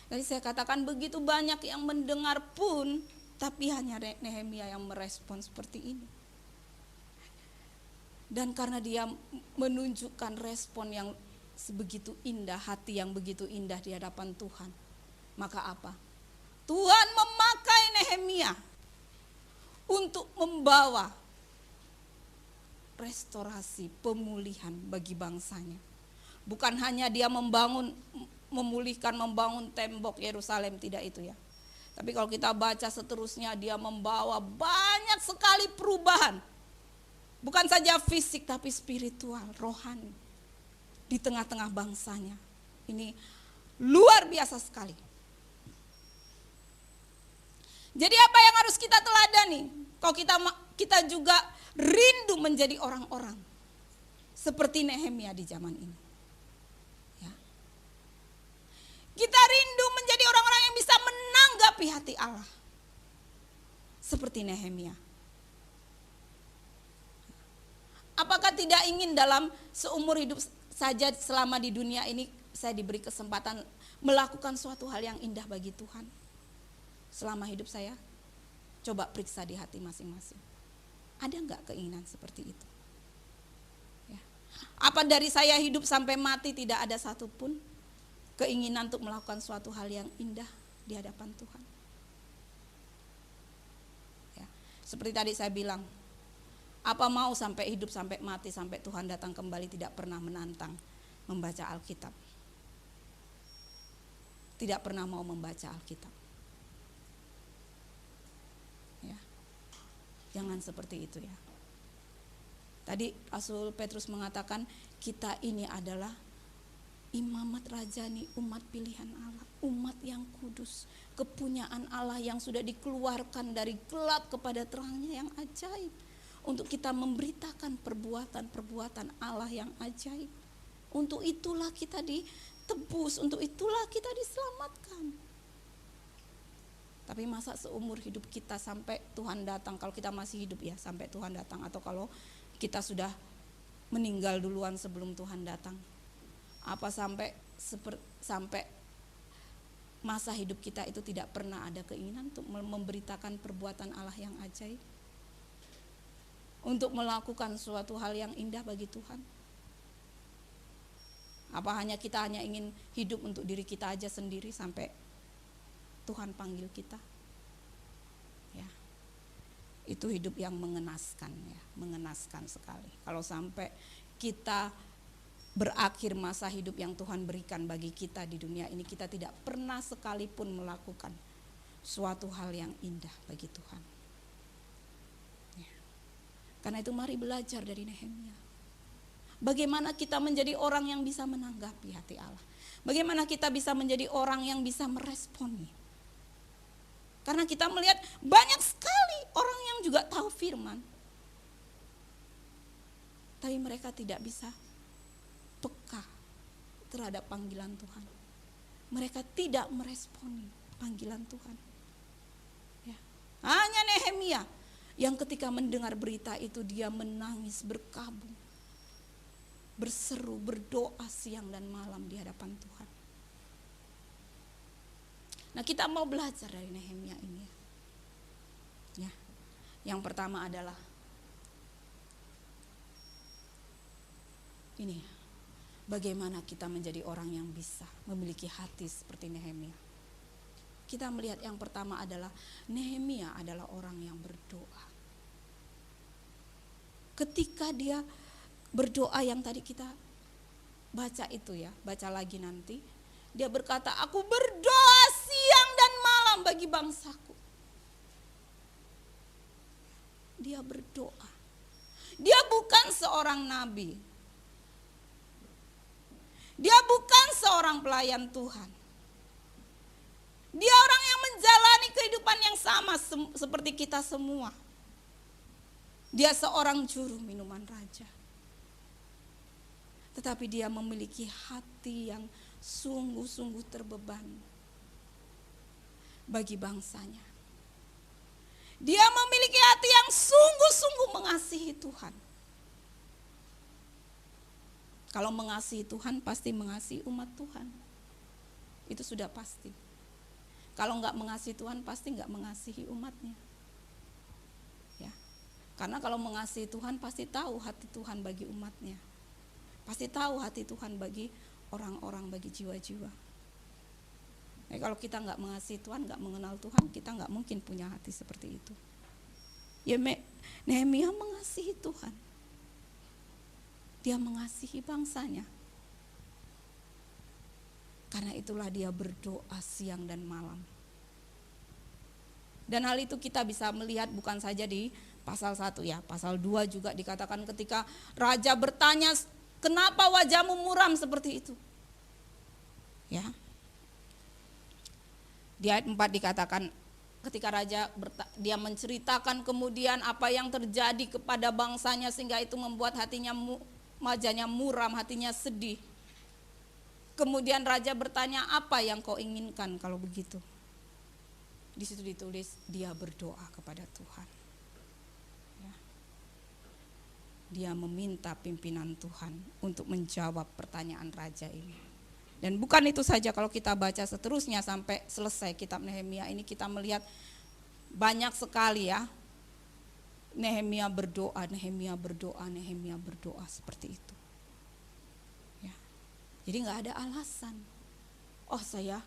Tadi saya katakan begitu banyak yang mendengar pun, tapi hanya Nehemia yang merespon seperti ini. Dan karena dia menunjukkan respon yang sebegitu indah, hati yang begitu indah di hadapan Tuhan, maka apa? Tuhan memakai Nehemia untuk membawa restorasi, pemulihan bagi bangsanya. Bukan hanya dia membangun tembok Yerusalem, tidak itu ya. Tapi kalau kita baca seterusnya, dia membawa banyak sekali perubahan. Bukan saja fisik tapi spiritual, rohani di tengah-tengah bangsanya. Ini luar biasa sekali. Jadi apa yang harus kita teladani? Kalau kita juga rindu menjadi orang-orang seperti Nehemia di zaman ini. Ya. Kita rindu menjadi orang-orang yang bisa menanggapi hati Allah seperti Nehemia. tidak ingin dalam seumur hidup saja selama di dunia ini saya diberi kesempatan melakukan suatu hal yang indah bagi Tuhan selama hidup saya? Coba periksa di hati masing-masing. Ada enggak keinginan seperti itu? Ya. Apa dari saya hidup sampai mati tidak ada satupun keinginan untuk melakukan suatu hal yang indah di hadapan Tuhan? Ya. Seperti tadi saya bilang, apa mau sampai hidup sampai mati sampai Tuhan datang kembali tidak pernah menantang membaca Alkitab. Tidak pernah mau membaca Alkitab. Ya. Jangan seperti itu ya. Tadi Rasul Petrus mengatakan kita ini adalah imamat rajani, umat pilihan Allah, umat yang kudus, kepunyaan Allah yang sudah dikeluarkan dari gelap kepada terangnya yang ajaib, untuk kita memberitakan perbuatan-perbuatan Allah yang ajaib. Untuk itulah kita ditebus, untuk itulah kita diselamatkan. Tapi masa seumur hidup kita sampai Tuhan datang, kalau kita masih hidup ya sampai Tuhan datang, atau kalau kita sudah meninggal duluan sebelum Tuhan datang, apa sampai masa hidup kita itu tidak pernah ada keinginan untuk memberitakan perbuatan Allah yang ajaib, untuk melakukan suatu hal yang indah bagi Tuhan? Apa kita hanya ingin hidup untuk diri kita aja sendiri sampai Tuhan panggil kita? Ya. Itu hidup yang mengenaskan ya, mengenaskan sekali. Kalau sampai kita berakhir masa hidup yang Tuhan berikan bagi kita di dunia ini, kita tidak pernah sekalipun melakukan suatu hal yang indah bagi Tuhan. Ya. Karena itu mari belajar dari Nehemia. Bagaimana kita menjadi orang yang bisa menanggapi hati Allah. Bagaimana kita bisa menjadi orang yang bisa meresponi. Karena kita melihat banyak sekali orang yang juga tahu firman, tapi mereka tidak bisa peka terhadap panggilan Tuhan. Mereka tidak meresponi panggilan Tuhan. Ya. Hanya Nehemia yang ketika mendengar berita itu dia menangis berkabung, berseru, berdoa siang dan malam di hadapan Tuhan. Nah, kita mau belajar dari Nehemia ini. Ya. Yang pertama adalah ini, bagaimana kita menjadi orang yang bisa memiliki hati seperti Nehemia. Kita melihat yang pertama adalah Nehemia adalah orang yang berdoa. Ketika dia berdoa yang tadi kita baca itu ya, baca lagi nanti. Dia berkata, aku berdoa siang dan malam bagi bangsaku. Dia berdoa. Dia bukan seorang nabi. Dia bukan seorang pelayan Tuhan. Dia orang yang menjalani kehidupan yang sama seperti kita semua. Dia seorang juru minuman raja. Tetapi dia memiliki hati yang sungguh-sungguh terbeban bagi bangsanya. Dia memiliki hati yang sungguh-sungguh mengasihi Tuhan. Kalau mengasihi Tuhan pasti mengasihi umat Tuhan. Itu sudah pasti. Kalau enggak mengasihi Tuhan pasti enggak mengasihi umatnya. Ya. Karena kalau mengasihi Tuhan pasti tahu hati Tuhan bagi umatnya. Pasti tahu hati Tuhan bagi orang-orang, bagi jiwa-jiwa. Nah, kalau kita enggak mengasihi Tuhan, enggak mengenal Tuhan, kita enggak mungkin punya hati seperti itu. Ya, Nehemia mengasihi Tuhan. Dia mengasihi bangsanya. Karena itulah dia berdoa siang dan malam. Dan hal itu kita bisa melihat bukan saja di pasal 1 ya, pasal 2 juga dikatakan ketika raja bertanya, kenapa wajahmu muram seperti itu? Ya. Di ayat 4 dikatakan ketika raja dia menceritakan kemudian apa yang terjadi kepada bangsanya sehingga itu membuat wajahnya muram, hatinya sedih. Kemudian raja bertanya, apa yang kau inginkan kalau begitu? Di situ ditulis dia berdoa kepada Tuhan. Ya. dia meminta pimpinan Tuhan untuk menjawab pertanyaan raja ini. Dan bukan itu saja, kalau kita baca seterusnya sampai selesai kitab Nehemia ini, kita melihat banyak sekali ya, Nehemia berdoa, Nehemia berdoa, Nehemia berdoa seperti itu. Ya. Jadi nggak ada alasan. Oh saya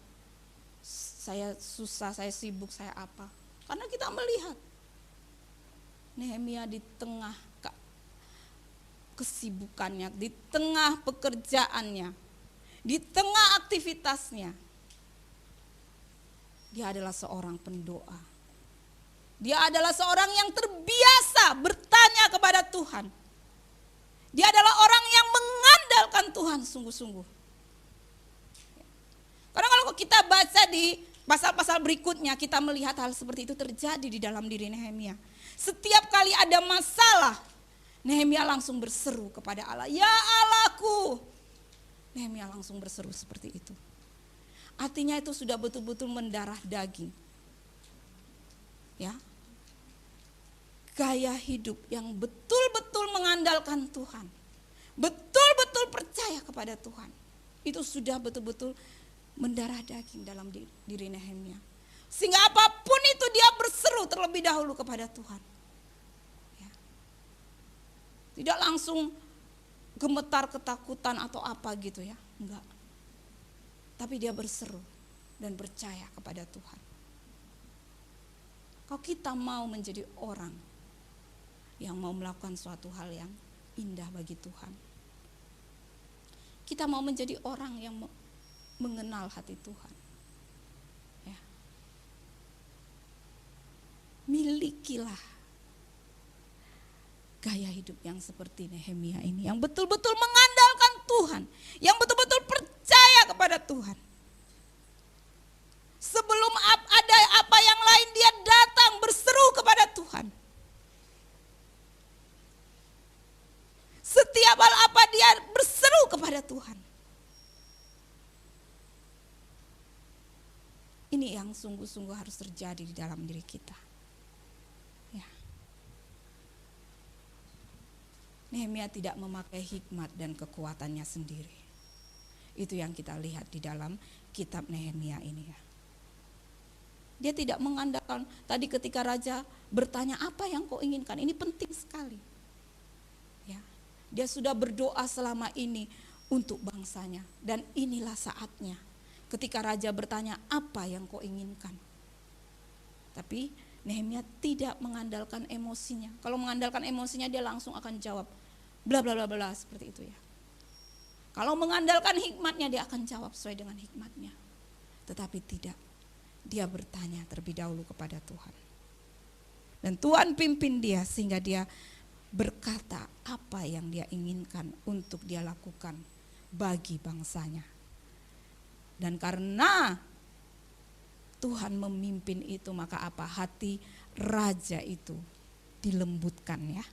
susah, saya sibuk, saya apa? Karena kita melihat Nehemia di tengah kesibukannya, di tengah pekerjaannya, di tengah aktivitasnya, dia adalah seorang pendoa. Dia adalah seorang yang terbiasa bertanya kepada Tuhan. Dia adalah orang yang mengandalkan Tuhan sungguh-sungguh. Karena kalau kita baca di pasal-pasal berikutnya, kita melihat hal seperti itu terjadi di dalam diri Nehemia. Setiap kali ada masalah, Nehemia langsung berseru kepada Allah, "Ya Allahku." Nehemia langsung berseru seperti itu. Artinya itu sudah betul-betul mendarah daging. Ya. Gaya hidup yang betul-betul mengandalkan Tuhan, betul-betul percaya kepada Tuhan, itu sudah betul-betul mendarah daging dalam diri Nehemia. Sehingga apapun itu dia berseru terlebih dahulu kepada Tuhan. Ya. Tidak langsung gemetar ketakutan atau apa gitu ya, enggak. Tapi dia berseru dan percaya kepada Tuhan. Kalau kita mau menjadi orang yang mau melakukan suatu hal yang indah bagi Tuhan, kita mau menjadi orang yang mengenal hati Tuhan, ya, milikilah gaya hidup yang seperti Nehemia ini, yang betul-betul mengandalkan Tuhan, yang betul-betul percaya kepada Tuhan. Sebelum ada apa yang lain, dia datang berseru kepada Tuhan. Setiap hal apa dia berseru kepada Tuhan. Ini yang sungguh-sungguh harus terjadi di dalam diri kita. Ya. Nehemia tidak memakai hikmat dan kekuatannya sendiri. Itu yang kita lihat di dalam kitab Nehemia ini ya. Dia tidak mengandalkan, tadi ketika raja bertanya apa yang kau inginkan, ini penting sekali. Ya. Dia sudah berdoa selama ini untuk bangsanya, dan inilah saatnya ketika raja bertanya apa yang kau inginkan. Tapi Nehemia tidak mengandalkan emosinya. Kalau mengandalkan emosinya dia langsung akan jawab bla bla bla bla seperti itu ya. Kalau mengandalkan hikmatnya dia akan jawab sesuai dengan hikmatnya. Tetapi tidak. Dia bertanya terlebih dahulu kepada Tuhan. Dan Tuhan pimpin dia sehingga dia berkata apa yang dia inginkan untuk dia lakukan bagi bangsanya. Dan karena Tuhan memimpin itu, maka apa? Hati raja itu dilembutkan ya.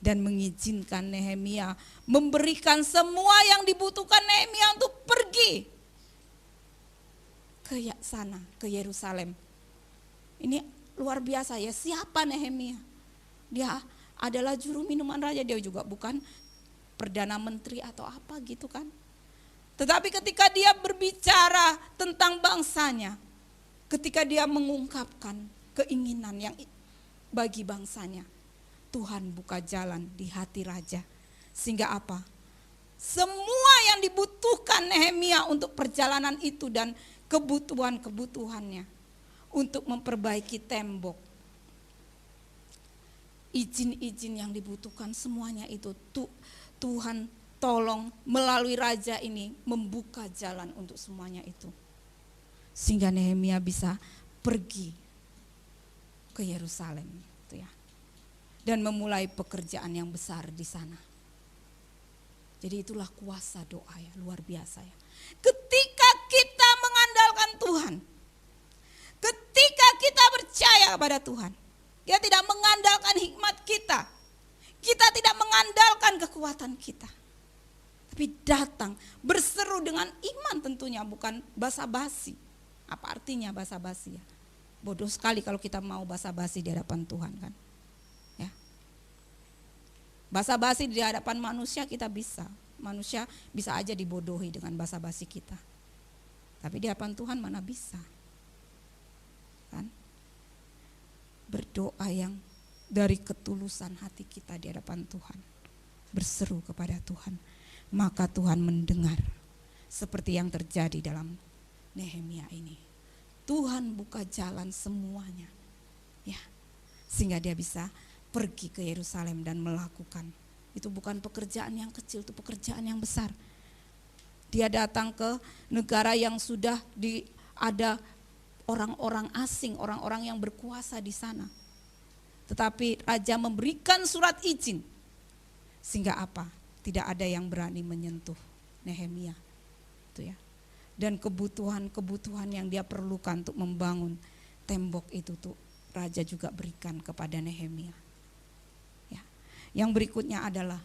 Dan mengizinkan Nehemia memberikan semua yang dibutuhkan Nehemia untuk pergi ke sana, ke Yerusalem. Ini luar biasa ya, siapa Nehemia? Dia adalah juru minuman raja, dia juga bukan perdana menteri atau apa gitu kan. Tetapi ketika dia berbicara tentang bangsanya, ketika dia mengungkapkan keinginan yang bagi bangsanya, Tuhan buka jalan di hati raja. Sehingga apa? Semua yang dibutuhkan Nehemia untuk perjalanan itu dan kebutuhan-kebutuhannya untuk memperbaiki tembok, izin-izin yang dibutuhkan semuanya itu Tuhan tolong melalui raja ini membuka jalan untuk semuanya itu. Sehingga Nehemia bisa pergi ke Yerusalem itu ya. Dan memulai pekerjaan yang besar di sana. Jadi itulah kuasa doa ya, luar biasa ya. Ketika kita mengandalkan Tuhan, ketika kita percaya kepada Tuhan, kita tidak mengandalkan hikmat kita, kita tidak mengandalkan kekuatan kita, tapi datang berseru dengan iman tentunya, bukan basa-basi. Apa artinya basa-basi ya? Bodoh sekali kalau kita mau basa-basi di hadapan Tuhan kan. Ya. Basa-basi di hadapan manusia kita bisa. Manusia bisa aja dibodohi dengan basa-basi kita. Tapi di hadapan Tuhan mana bisa. Kan? Berdoa yang dari ketulusan hati kita di hadapan Tuhan. Berseru kepada Tuhan. Maka Tuhan mendengar. Seperti yang terjadi dalam Nehemia ini. Tuhan buka jalan semuanya. Ya. Sehingga dia bisa pergi ke Yerusalem dan melakukan. Itu bukan pekerjaan yang kecil, itu pekerjaan yang besar. Dia datang ke negara yang sudah ada orang-orang asing, orang-orang yang berkuasa di sana. Tetapi raja memberikan surat izin. Sehingga apa? Tidak ada yang berani menyentuh Nehemia. Itu ya. Dan kebutuhan-kebutuhan yang dia perlukan untuk membangun tembok itu tuh raja juga berikan kepada Nehemia. Yang berikutnya adalah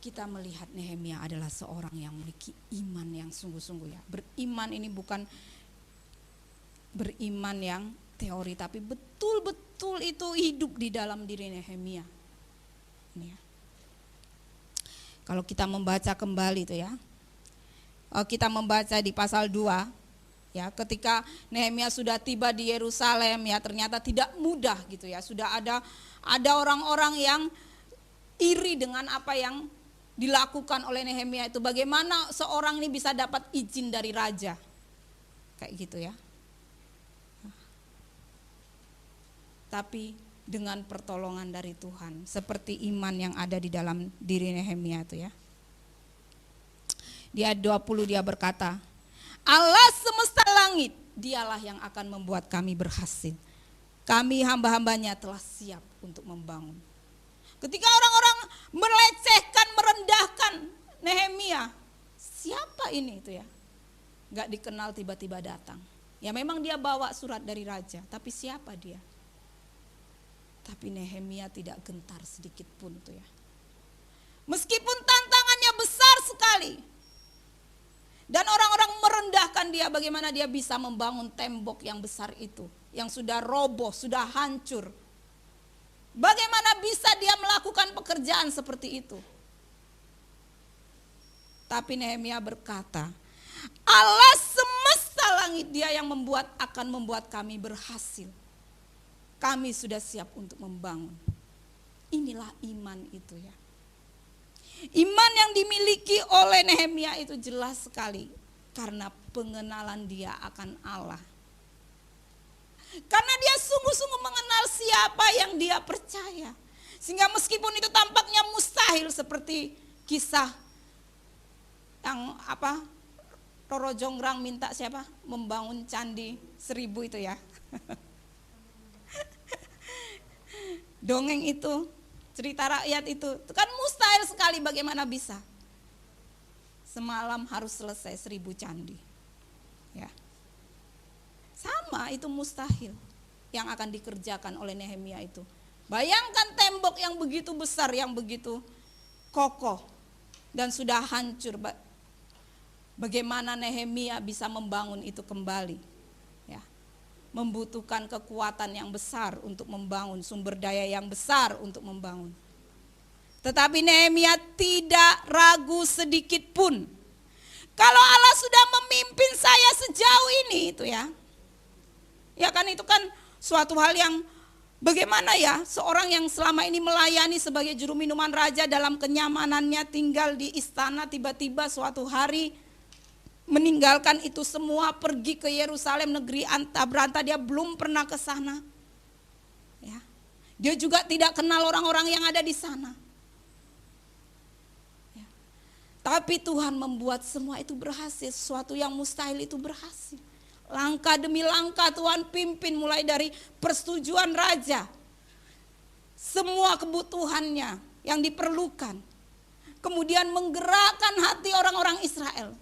kita melihat Nehemia adalah seorang yang memiliki iman yang sungguh-sungguh ya. Beriman ini bukan beriman yang teori, tapi betul-betul itu hidup di dalam diri Nehemia. Ini ya. Kalau kita membaca kembali itu ya, kita membaca di pasal 2. Ya, ketika Nehemia sudah tiba di Yerusalem ya, ternyata tidak mudah gitu ya. Sudah ada orang-orang yang iri dengan apa yang dilakukan oleh Nehemia itu. Bagaimana seorang ini bisa dapat izin dari raja? Kayak gitu ya. Tapi dengan pertolongan dari Tuhan, seperti iman yang ada di dalam diri Nehemia itu ya. Di ayat 20 dia berkata, Allah semesta langit, dialah yang akan membuat kami berhasil. Kami hamba-hambanya telah siap untuk membangun. Ketika orang-orang melecehkan, merendahkan Nehemia, siapa ini itu ya? Gak dikenal tiba-tiba datang. Ya memang dia bawa surat dari raja, tapi siapa dia? Tapi Nehemia tidak gentar sedikit pun tuh ya. Meskipun tantangannya besar sekali. Dan orang-orang merendahkan dia, bagaimana dia bisa membangun tembok yang besar itu, yang sudah roboh, sudah hancur. Bagaimana bisa dia melakukan pekerjaan seperti itu? Tapi Nehemia berkata, Allah semesta langit, dia yang akan membuat kami berhasil. Kami sudah siap untuk membangun. Inilah iman itu ya. Iman yang dimiliki oleh Nehemia itu jelas sekali karena pengenalan dia akan Allah. Karena dia sungguh-sungguh mengenal siapa yang dia percaya. Sehingga meskipun itu tampaknya mustahil seperti kisah yang Roro Jonggrang minta siapa? Membangun candi 1000 itu ya. Dongeng itu, cerita rakyat itu kan mustahil sekali, bagaimana bisa? Semalam harus selesai 1000 candi. Ya. Sama, itu mustahil yang akan dikerjakan oleh Nehemia itu. Bayangkan tembok yang begitu besar, yang begitu kokoh dan sudah hancur. Bagaimana Nehemia bisa membangun itu kembali? Ya. Membutuhkan kekuatan yang besar untuk membangun, sumber daya yang besar untuk membangun. Tetapi Nehemia tidak ragu sedikit pun. Kalau Allah sudah memimpin saya sejauh ini itu ya. Ya kan itu kan suatu hal yang bagaimana ya seorang yang selama ini melayani sebagai juru minuman raja dalam kenyamanannya tinggal di istana, tiba-tiba suatu hari meninggalkan itu semua, pergi ke Yerusalem, negeri anta beranta, dia belum pernah ke sana. Ya. Dia juga tidak kenal orang-orang yang ada di sana. Ya. Tapi Tuhan membuat semua itu berhasil, sesuatu yang mustahil itu berhasil. Langkah demi langkah Tuhan pimpin, mulai dari persetujuan raja, semua kebutuhannya yang diperlukan. Kemudian menggerakkan hati orang-orang Israel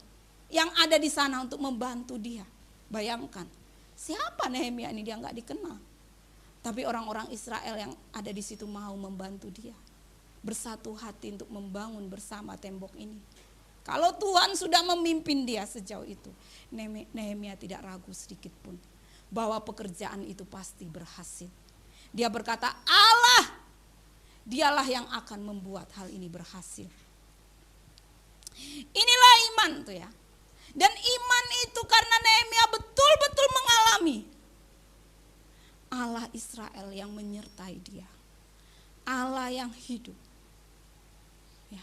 yang ada di sana untuk membantu dia. Bayangkan, siapa Nehemia ini, dia nggak dikenal. Tapi orang-orang Israel yang ada di situ mau membantu dia. Bersatu hati untuk membangun bersama tembok ini. Kalau Tuhan sudah memimpin dia sejauh itu, Nehemia tidak ragu sedikit pun bahwa pekerjaan itu pasti berhasil. Dia berkata, Allah, dialah yang akan membuat hal ini berhasil. Inilah iman tuh ya. Dan iman itu karena Nehemia betul-betul mengalami Allah Israel yang menyertai dia. Allah yang hidup. Ya.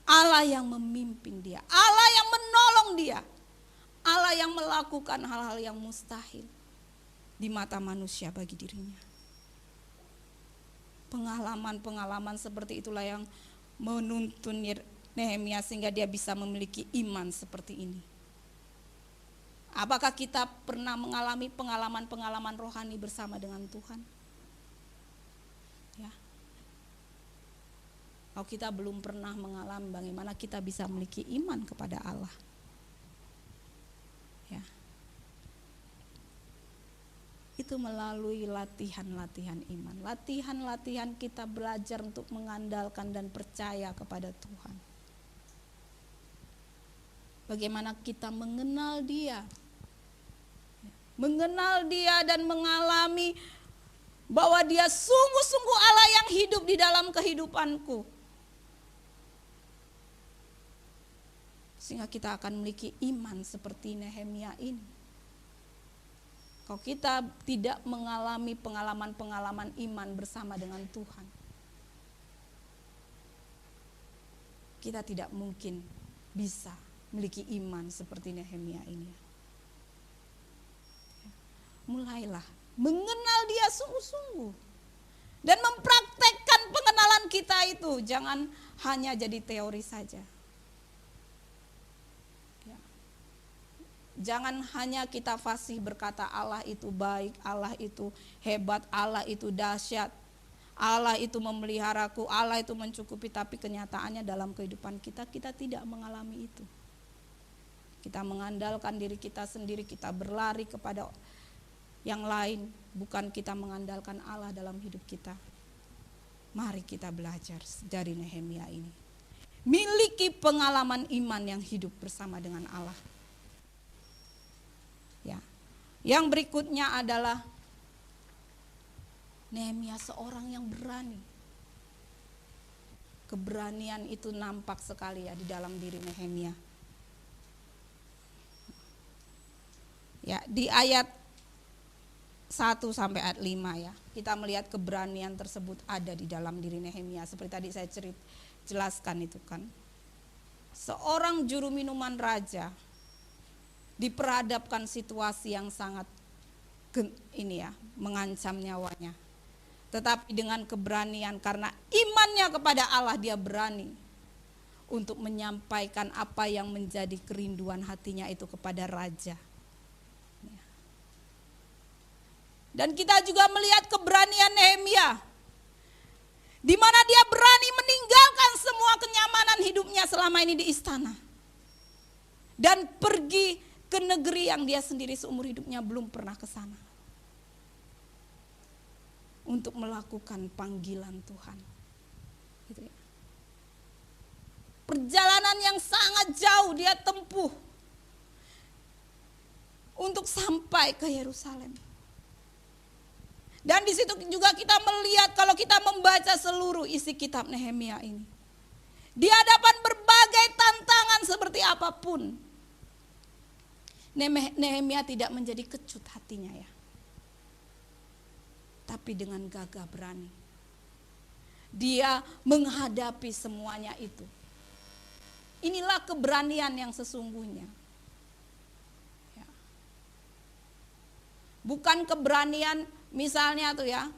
Allah yang memimpin dia. Allah yang menolong dia. Allah yang melakukan hal-hal yang mustahil di mata manusia bagi dirinya. Pengalaman-pengalaman seperti itulah yang menuntun Nehemia sehingga dia bisa memiliki iman seperti ini. Apakah kita pernah mengalami pengalaman-pengalaman rohani bersama dengan Tuhan? Ya. Kalau kita belum pernah mengalami, bagaimana kita bisa memiliki iman kepada Allah? Ya. Itu melalui latihan-latihan iman. Latihan-latihan kita belajar untuk mengandalkan dan percaya kepada Tuhan. Bagaimana kita mengenal Dia. Mengenal Dia dan mengalami bahwa Dia sungguh-sungguh Allah yang hidup di dalam kehidupanku. Sehingga kita akan memiliki iman seperti Nehemia ini. Kalau kita tidak mengalami pengalaman-pengalaman iman bersama dengan Tuhan, kita tidak mungkin bisa memiliki iman seperti Nehemia ini. Mulailah mengenal Dia sungguh-sungguh dan mempraktekkan pengenalan kita itu. Jangan hanya jadi teori saja. Jangan hanya kita fasih berkata Allah itu baik, Allah itu hebat, Allah itu dahsyat, Allah itu memeliharaku, Allah itu mencukupi, tapi kenyataannya dalam kehidupan kita tidak mengalami itu. Kita mengandalkan diri kita sendiri, kita berlari kepada yang lain, bukan kita mengandalkan Allah dalam hidup kita. Mari kita belajar dari Nehemia ini. Miliki pengalaman iman yang hidup bersama dengan Allah. Ya. Yang berikutnya adalah Nehemia seorang yang berani. Keberanian itu nampak sekali ya di dalam diri Nehemia. Ya, di ayat 1 sampai ayat 5 ya. Kita melihat keberanian tersebut ada di dalam diri Nehemia. Seperti tadi saya jelaskan itu kan. Seorang juru minuman raja diperhadapkan situasi yang sangat mengancam nyawanya. Tetapi dengan keberanian, karena imannya kepada Allah, dia berani untuk menyampaikan apa yang menjadi kerinduan hatinya itu kepada raja. Dan kita juga melihat keberanian Nehemia, di mana dia berani meninggalkan semua kenyamanan hidupnya selama ini di istana dan pergi ke negeri yang dia sendiri seumur hidupnya belum pernah ke sana. Untuk melakukan panggilan Tuhan. Gitu ya. Perjalanan yang sangat jauh dia tempuh untuk sampai ke Yerusalem. Dan di situ juga kita melihat kalau kita membaca seluruh isi kitab Nehemia ini. Di hadapan berbagai tantangan seperti apapun, Nehemia tidak menjadi kecut hatinya ya. Tapi dengan gagah berani. Dia menghadapi semuanya itu. Inilah keberanian yang sesungguhnya. Ya. Bukan keberanian misalnya tuh ya.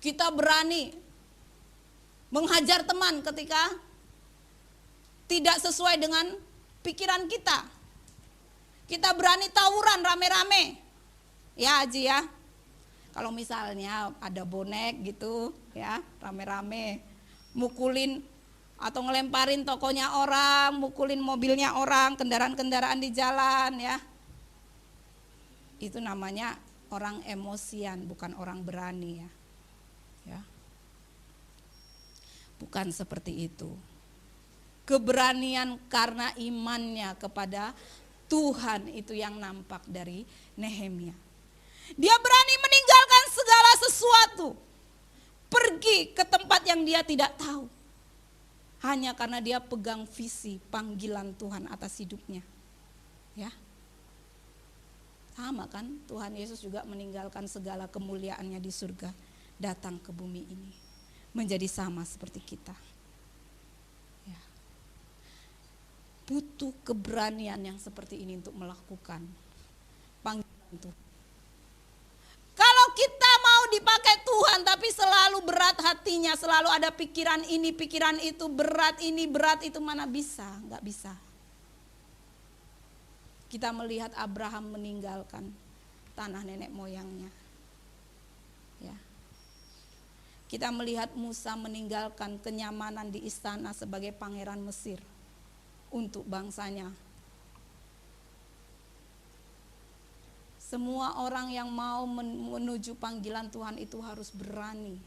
Kita berani menghajar teman ketika tidak sesuai dengan pikiran kita. Kita berani tawuran rame-rame. Ya Haji ya. Kalau misalnya ada bonek gitu ya, rame-rame mukulin atau ngelemparin tokonya orang, mukulin mobilnya orang, kendaraan-kendaraan di jalan ya. Itu namanya orang emosian, bukan orang berani ya. Ya. Bukan seperti itu. Keberanian karena imannya kepada Tuhan itu yang nampak dari Nehemia. Dia berani meninggalkan segala sesuatu, pergi ke tempat yang dia tidak tahu. Hanya karena dia pegang visi panggilan Tuhan atas hidupnya. Ya. Sama kan, Tuhan Yesus juga meninggalkan segala kemuliaannya di surga, datang ke bumi ini, menjadi sama seperti kita. Ya. Butuh keberanian yang seperti ini untuk melakukan panggilan Tuhan. Kalau kita mau dipakai Tuhan tapi selalu berat hatinya, selalu ada pikiran ini, pikiran itu, berat ini, berat itu, mana bisa? Enggak bisa. Kita melihat Abraham meninggalkan tanah nenek moyangnya. Ya. Kita melihat Musa meninggalkan kenyamanan di istana sebagai pangeran Mesir untuk bangsanya. Semua orang yang mau menuju panggilan Tuhan itu harus berani,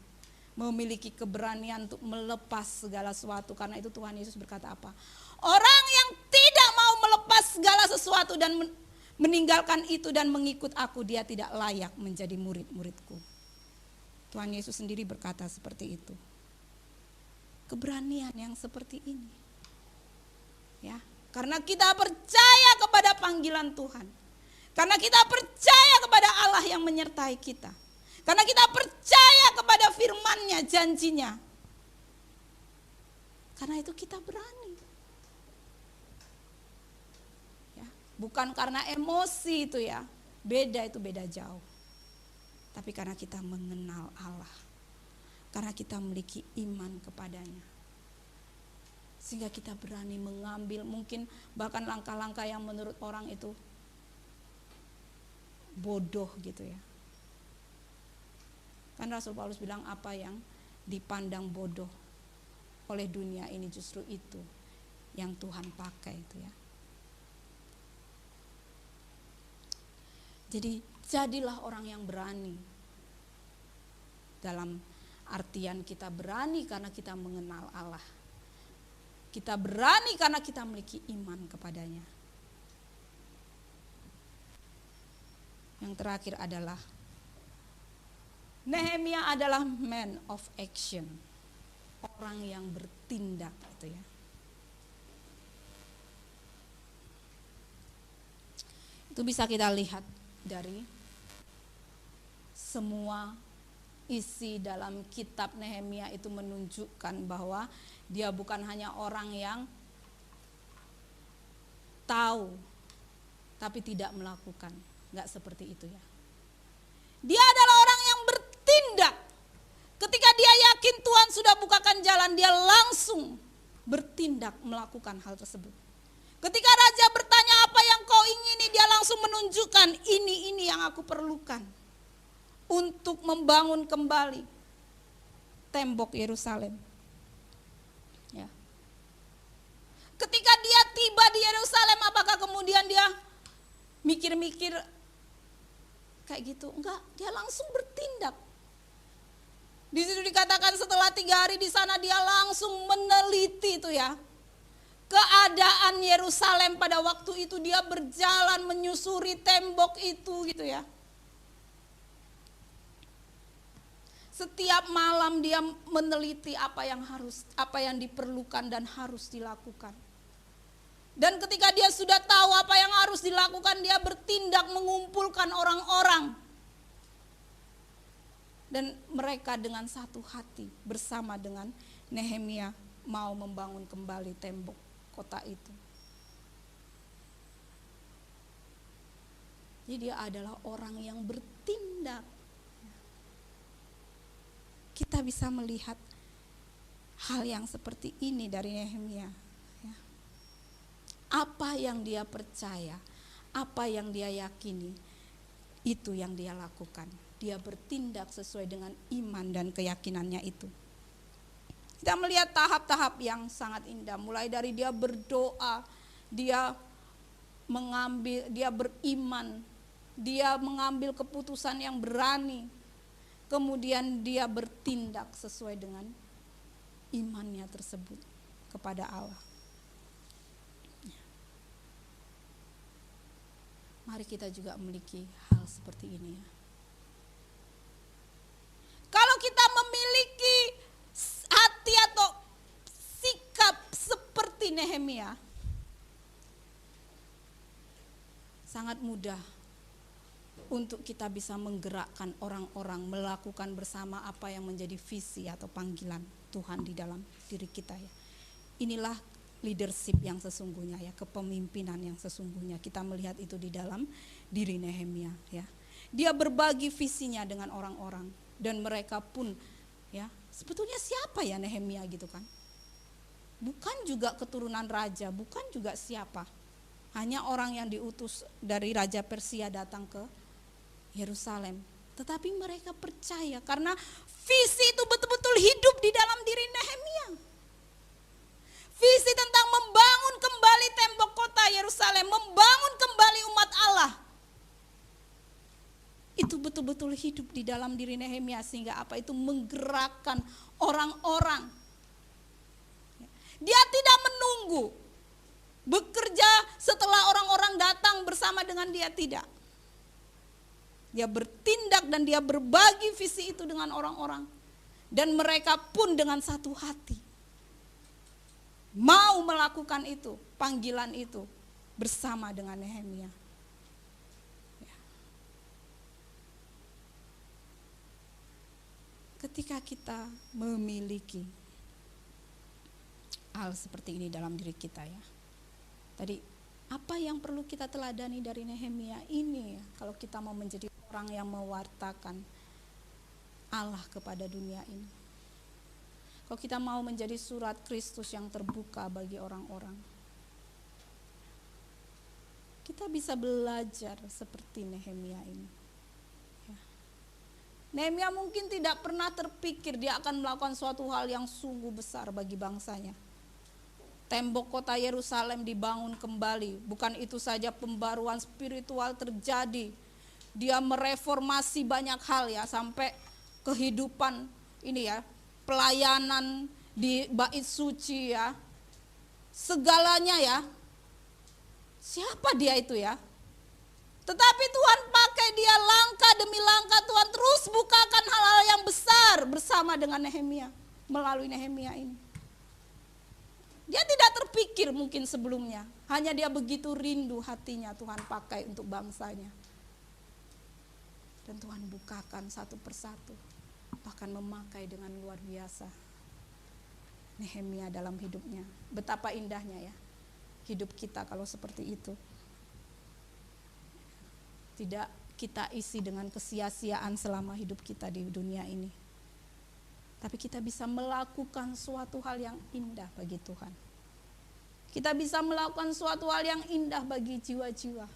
memiliki keberanian untuk melepas segala sesuatu. Karena itu Tuhan Yesus berkata apa? Orang yang tidak mau melepas segala sesuatu dan meninggalkan itu dan mengikut aku, dia tidak layak menjadi murid-muridku. Tuhan Yesus sendiri berkata seperti itu. Keberanian yang seperti ini. Ya, karena kita percaya kepada panggilan Tuhan. Karena kita percaya kepada Allah yang menyertai kita. Karena kita percaya kepada firman-Nya, janjinya. Karena itu kita berani. Ya, bukan karena emosi itu ya. Beda, itu beda jauh. Tapi karena kita mengenal Allah. Karena kita memiliki iman kepadanya. Sehingga kita berani mengambil mungkin bahkan langkah-langkah yang menurut orang itu bodoh gitu ya. Kan Rasul Paulus bilang apa yang dipandang bodoh oleh dunia ini justru itu yang Tuhan pakai itu ya. Jadi jadilah orang yang berani. Dalam artian kita berani karena kita mengenal Allah. Kita berani karena kita memiliki iman kepadanya. Yang terakhir adalah Nehemia adalah man of action. Orang yang bertindak gitu ya. Itu bisa kita lihat dari semua isi dalam kitab Nehemia itu menunjukkan bahwa dia bukan hanya orang yang tahu tapi tidak melakukan. Enggak seperti itu ya. Dia adalah orang yang bertindak. Ketika dia yakin Tuhan sudah bukakan jalan, dia langsung bertindak melakukan hal tersebut. Ketika raja bertanya apa yang kau ingini, dia langsung menunjukkan ini yang aku perlukan untuk membangun kembali tembok Yerusalem. Ya. Ketika dia tiba di Yerusalem, apakah kemudian dia mikir-mikir kayak gitu? Enggak, dia langsung bertindak. Di situ dikatakan setelah 3 hari di sana dia langsung meneliti itu ya. Keadaan Yerusalem pada waktu itu, dia berjalan menyusuri tembok itu gitu ya. Setiap malam dia meneliti apa yang diperlukan dan harus dilakukan. Dan ketika dia sudah tahu apa yang harus dilakukan, dia bertindak mengumpulkan orang-orang. Dan mereka dengan satu hati bersama dengan Nehemia mau membangun kembali tembok kota itu. Jadi dia adalah orang yang bertindak. Kita bisa melihat hal yang seperti ini dari Nehemia. Apa yang dia percaya, apa yang dia yakini, itu yang dia lakukan. Dia bertindak sesuai dengan iman dan keyakinannya itu. Kita melihat tahap-tahap yang sangat indah. Mulai dari dia berdoa, dia beriman, dia mengambil keputusan yang berani. Kemudian dia bertindak sesuai dengan imannya tersebut kepada Allah. Mari kita juga memiliki hal seperti ini ya. Nehemia sangat mudah untuk kita bisa menggerakkan orang-orang melakukan bersama apa yang menjadi visi atau panggilan Tuhan di dalam diri kita ya. Inilah leadership yang sesungguhnya ya, kepemimpinan yang sesungguhnya. Kita melihat itu di dalam diri Nehemia ya. Dia berbagi visinya dengan orang-orang dan mereka pun ya, sebetulnya siapa ya Nehemia gitu kan? Bukan juga keturunan raja, bukan juga siapa. Hanya orang yang diutus dari Raja Persia datang ke Yerusalem. Tetapi mereka percaya karena visi itu betul-betul hidup di dalam diri Nehemia. Visi tentang membangun kembali tembok kota Yerusalem, membangun kembali umat Allah. Itu betul-betul hidup di dalam diri Nehemia sehingga apa itu menggerakkan orang-orang. Dia tidak menunggu bekerja setelah orang-orang datang bersama dengan dia, tidak. Dia bertindak dan dia berbagi visi itu dengan orang-orang. Dan mereka pun dengan satu hati mau melakukan itu, panggilan itu bersama dengan Nehemia. Ya. Ketika kita memiliki hal seperti ini dalam diri kita ya. Tadi apa yang perlu kita teladani dari Nehemia ini ya, kalau kita mau menjadi orang yang mewartakan Allah kepada dunia ini. Kalau kita mau menjadi surat Kristus yang terbuka bagi orang-orang. Kita bisa belajar seperti Nehemia ini. Ya. Nehemia mungkin tidak pernah terpikir dia akan melakukan suatu hal yang sungguh besar bagi bangsanya. Tembok kota Yerusalem dibangun kembali. Bukan itu saja, pembaruan spiritual terjadi. Dia mereformasi banyak hal ya, sampai kehidupan ini ya, pelayanan di bait suci ya. Segalanya ya. Siapa dia itu ya? Tetapi Tuhan pakai dia langkah demi langkah, Tuhan terus bukakan hal-hal yang besar bersama dengan Nehemia, melalui Nehemia ini. Dia tidak terpikir mungkin sebelumnya, hanya dia begitu rindu hatinya Tuhan pakai untuk bangsanya. Dan Tuhan bukakan satu persatu, bahkan memakai dengan luar biasa Nehemia dalam hidupnya. Betapa indahnya ya hidup kita kalau seperti itu. Tidak kita isi dengan kesia-siaan selama hidup kita di dunia ini. Tapi kita bisa melakukan suatu hal yang indah bagi Tuhan. Kita bisa melakukan suatu hal yang indah bagi jiwa-jiwa.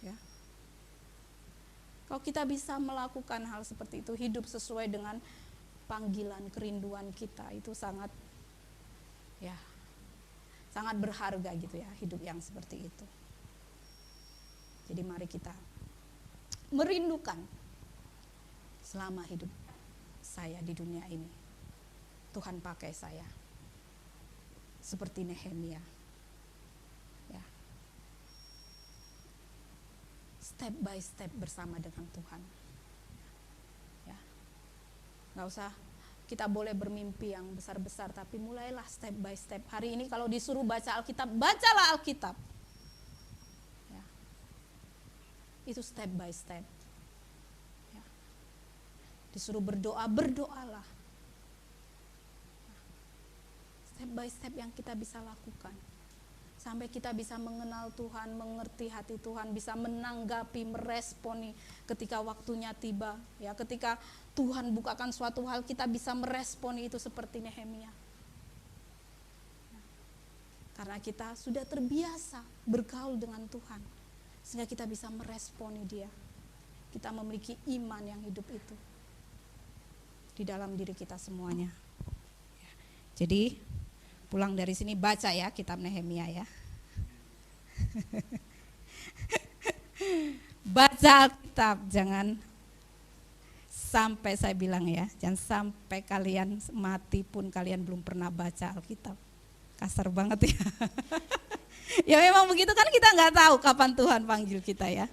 Ya. Kalau kita bisa melakukan hal seperti itu, hidup sesuai dengan panggilan kerinduan kita, itu sangat berharga gitu ya, hidup yang seperti itu. Jadi mari kita merindukan selama hidup saya di dunia ini, Tuhan pakai saya seperti Nehemia. Ya. Step by step bersama dengan Tuhan. Ya. Nggak usah kita boleh bermimpi yang besar-besar, tapi mulailah step by step. Hari ini kalau disuruh baca Alkitab, bacalah Alkitab. Ya. Itu step by step. Disuruh berdoa, berdoalah. Step by step yang kita bisa lakukan. Sampai kita bisa mengenal Tuhan, mengerti hati Tuhan, bisa menanggapi, meresponi ketika waktunya tiba. Ya, ketika Tuhan bukakan suatu hal, kita bisa meresponi itu seperti Nehemia. Karena kita sudah terbiasa bergaul dengan Tuhan, sehingga kita bisa meresponi Dia. Kita memiliki iman yang hidup itu di dalam diri kita semuanya. Jadi pulang dari sini baca ya kitab Nehemia ya. Baca Alkitab, jangan sampai saya bilang ya, jangan sampai kalian mati pun kalian belum pernah baca Alkitab. Kasar banget ya. Ya memang begitu kan, kita nggak tahu kapan Tuhan panggil kita ya.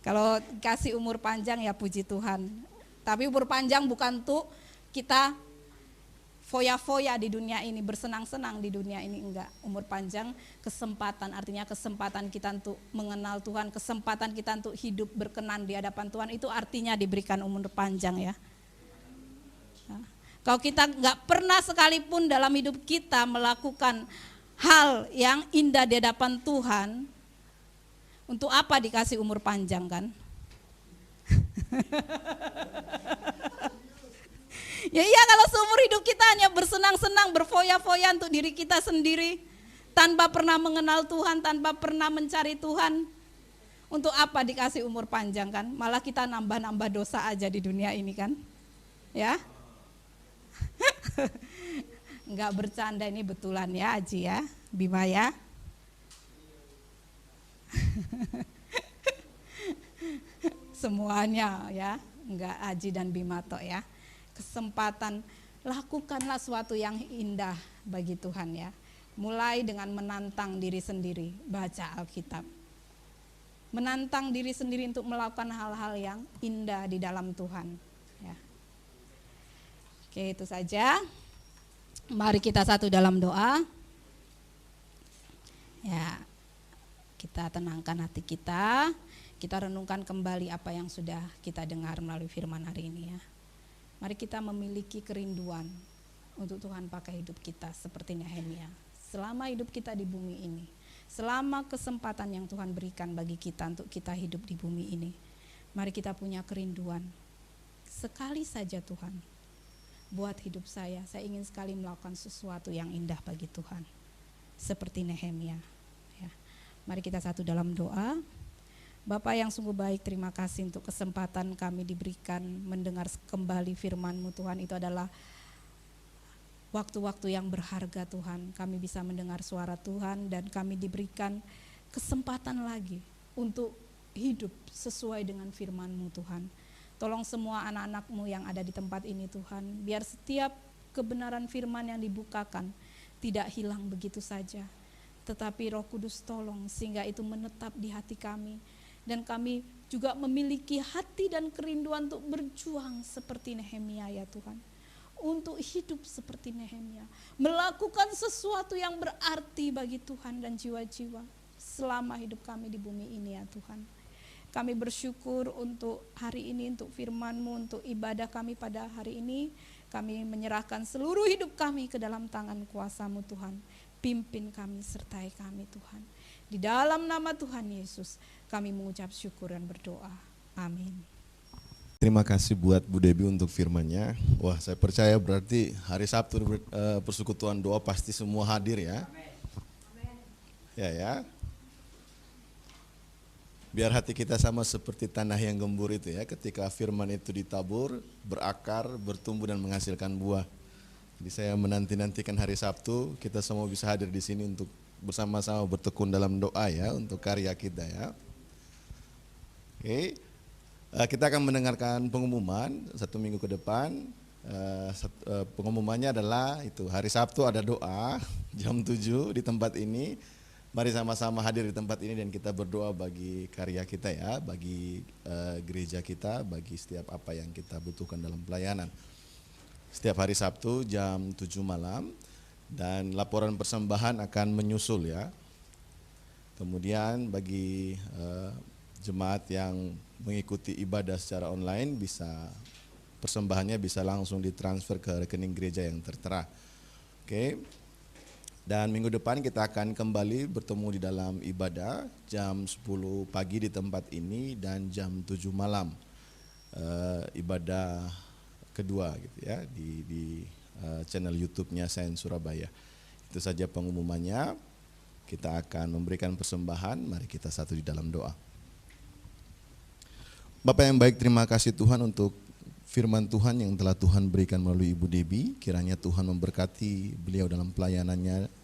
Kalau kasih umur panjang ya puji Tuhan. Tapi umur panjang bukan untuk kita foya-foya di dunia ini, bersenang-senang di dunia ini, enggak. Umur panjang kesempatan, artinya kesempatan kita untuk mengenal Tuhan, kesempatan kita untuk hidup berkenan di hadapan Tuhan, itu artinya diberikan umur panjang ya. Kalau kita enggak pernah sekalipun dalam hidup kita melakukan hal yang indah di hadapan Tuhan, untuk apa dikasih umur panjang kan? Ya iya, kalau seumur hidup kita hanya bersenang-senang, berfoya-foya untuk diri kita sendiri, tanpa pernah mengenal Tuhan, tanpa pernah mencari Tuhan, untuk apa dikasih umur panjang kan? Malah kita nambah-nambah dosa aja di dunia ini kan? Ya? Enggak bercanda, ini betulan ya Aji ya, Bima ya. Semuanya ya, enggak Aji dan Bima tok ya. Kesempatan, lakukanlah sesuatu yang indah bagi Tuhan ya. Mulai dengan menantang diri sendiri, baca Alkitab. Menantang diri sendiri untuk melakukan hal-hal yang indah di dalam Tuhan ya. Oke, itu saja. Mari kita satu dalam doa. Ya, kita tenangkan hati kita. Kita renungkan kembali apa yang sudah kita dengar melalui firman hari ini ya. Mari kita memiliki kerinduan untuk Tuhan pakai hidup kita seperti Nehemia. Selama hidup kita di bumi ini, selama kesempatan yang Tuhan berikan bagi kita untuk kita hidup di bumi ini, mari kita punya kerinduan. Sekali saja Tuhan, buat hidup saya ingin sekali melakukan sesuatu yang indah bagi Tuhan. Seperti Nehemia. Ya. Mari kita satu dalam doa. Bapa yang sungguh baik, terima kasih untuk kesempatan kami diberikan mendengar kembali firman-Mu Tuhan. Itu adalah waktu-waktu yang berharga Tuhan. Kami bisa mendengar suara Tuhan dan kami diberikan kesempatan lagi untuk hidup sesuai dengan firman-Mu Tuhan. Tolong semua anak-anak-Mu yang ada di tempat ini Tuhan, biar setiap kebenaran firman yang dibukakan tidak hilang begitu saja. Tetapi Roh Kudus tolong sehingga itu menetap di hati kami. Dan kami juga memiliki hati dan kerinduan untuk berjuang seperti Nehemia ya Tuhan. Untuk hidup seperti Nehemia. Melakukan sesuatu yang berarti bagi Tuhan dan jiwa-jiwa selama hidup kami di bumi ini ya Tuhan. Kami bersyukur untuk hari ini, untuk firman-Mu, untuk ibadah kami pada hari ini. Kami menyerahkan seluruh hidup kami ke dalam tangan kuasa-Mu Tuhan. Pimpin kami, sertai kami Tuhan. Di dalam nama Tuhan Yesus, kami mengucap syukur dan berdoa. Amin.
Terima kasih buat Bu Debbie untuk firman-Nya. Wah, saya percaya berarti hari Sabtu persekutuan doa pasti semua hadir ya. Amin. Ya. Biar hati kita sama seperti tanah yang gembur itu ya. Ketika firman itu ditabur, berakar, bertumbuh dan menghasilkan buah. Jadi saya menanti-nantikan hari Sabtu, kita semua bisa hadir di sini untuk bersama-sama bertekun dalam doa ya, untuk karya kita ya. Oke, kita akan mendengarkan pengumuman 1 minggu ke depan. Pengumumannya adalah itu, hari Sabtu ada doa jam 7 di tempat ini. Mari sama-sama hadir di tempat ini dan kita berdoa bagi karya kita ya, bagi gereja kita, bagi setiap apa yang kita butuhkan dalam pelayanan. Setiap hari Sabtu jam 7 malam dan laporan persembahan akan menyusul ya. Kemudian bagi jemaat yang mengikuti ibadah secara online, bisa persembahannya bisa langsung ditransfer ke rekening gereja yang tertera. Oke. Dan minggu depan kita akan kembali bertemu di dalam ibadah jam 10 pagi di tempat ini dan jam 7 malam ibadah kedua gitu ya di channel YouTube-nya Sains Surabaya. Itu saja pengumumannya. Kita akan memberikan persembahan. Mari kita satu di dalam doa. Bapak yang baik, terima kasih Tuhan untuk firman Tuhan yang telah Tuhan berikan melalui Ibu Debbie. Kiranya Tuhan memberkati beliau dalam pelayanannya,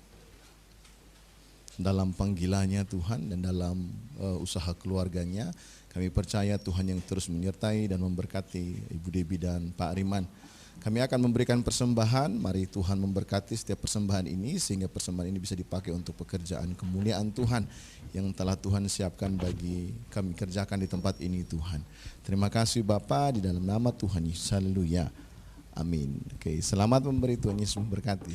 dalam panggilannya Tuhan, dan dalam usaha keluarganya. Kami percaya Tuhan yang terus menyertai dan memberkati Ibu Debbie dan Pak Riman. Kami akan memberikan persembahan, mari Tuhan memberkati setiap persembahan ini sehingga persembahan ini bisa dipakai untuk pekerjaan kemuliaan Tuhan yang telah Tuhan siapkan bagi kami kerjakan di tempat ini Tuhan. Terima kasih Bapa, di dalam nama Tuhan Yesus. Haleluya. Amin. Oke, selamat memberi, Tuhan Yesus memberkati.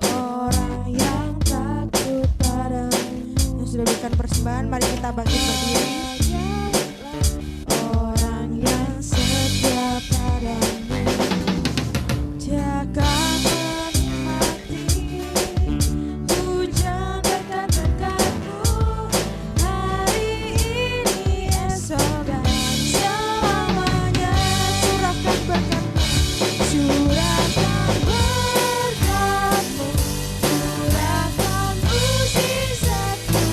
Orang yang takut padamu, yang sudah berikan persembahan, mari kita bangkit berdiri. Orang yang setia padamu, jaga menikmati hujan dekat-dekatmu, hari ini, esok, dan selamanya. Curahkan berkat-Mu, curahkan berkat-Mu, curahkan mujizat-Mu,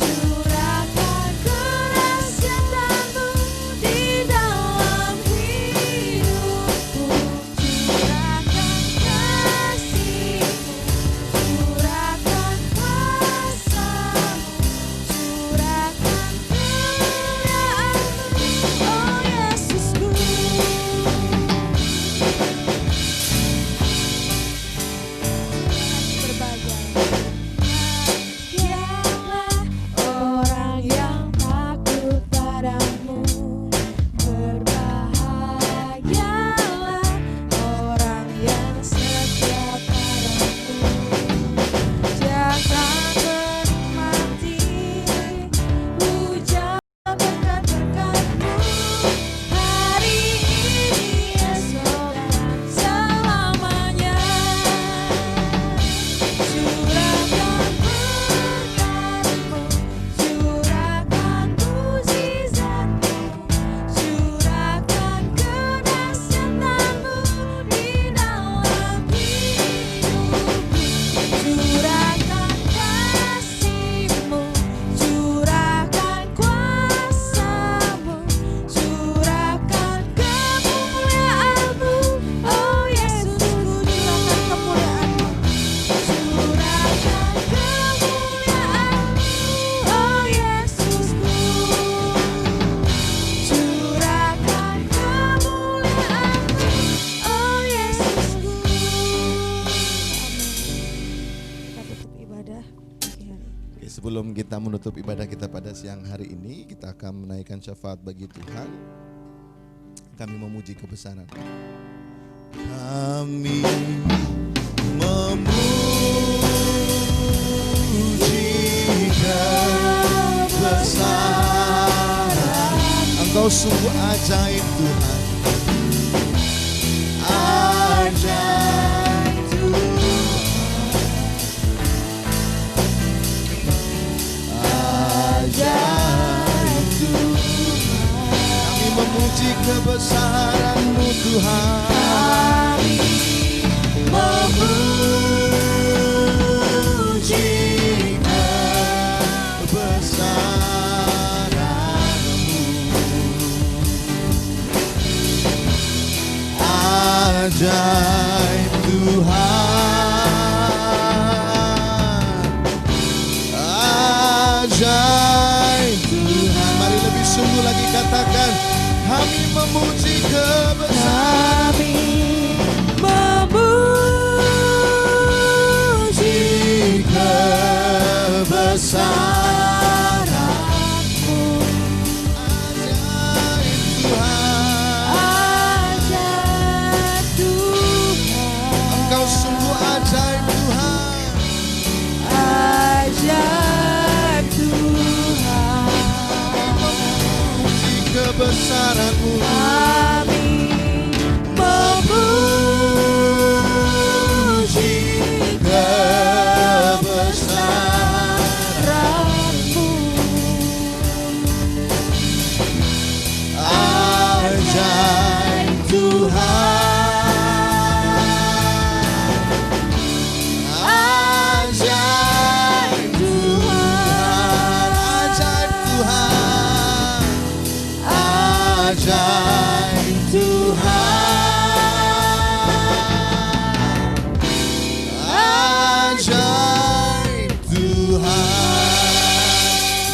curahkan kerahasiaan-Mu di dalam hidupku, curahkan kasih-Mu, curahkan kuasa-Mu, curahkan kemuliaan-Mu, oh Yesusku. Berbahagialah orang yang takut padamu, berbahagialah orang yang setia padamu, jangan menikmati hujan berkat-berkat-Mu, hari ini, esok, dan selamanya. Curahkan berkat-Mu, curahkan mujizat-Mu, curahkan kedahsyatan-Mu di dalam hidupku, curahkan kasih-Mu, curahkan kuasa-Mu, curahkan kemuliaan-Mu, oh Yesusku, curahkan kemuliaan-Mu, curahkan kemuliaan-Mu, oh Yesusku, curahkan kemuliaan-Mu, oh Yesusku. Amin. Kita tutup ibadah pagi hari.
Oke, sebelum kita menutup ibadah kita pada siang hari ini, kita akan menaikkan syafaat bagi Tuhan. Kami memuji kebesaran. Kami memuji kebesaran. Engkau sungguh ajaib Tuhan. Ajaib Tuhan. Ajaib Tuhan. Kami memuji kebesaran-Mu Tuhan. Memuji kebesaran-Mu. Ajaib Tuhan. Ajaib Tuhan. Mari lebih sungguh lagi katakan, kami memuji kebesaran.
Memuji kebesaran-Mu,
Ajaib Tuhan.
ajaib Tuhan,
Engkau sungguh ajaib Tuhan.
ajaib Tuhan,
Memuji kebesaran-Mu.
kami memuji kebesaran-Mu,
Ajaib Tuhan. Ajaib Tuhan. Ajaib Tuhan. Ajaib Tuhan. Ajaib Tuhan.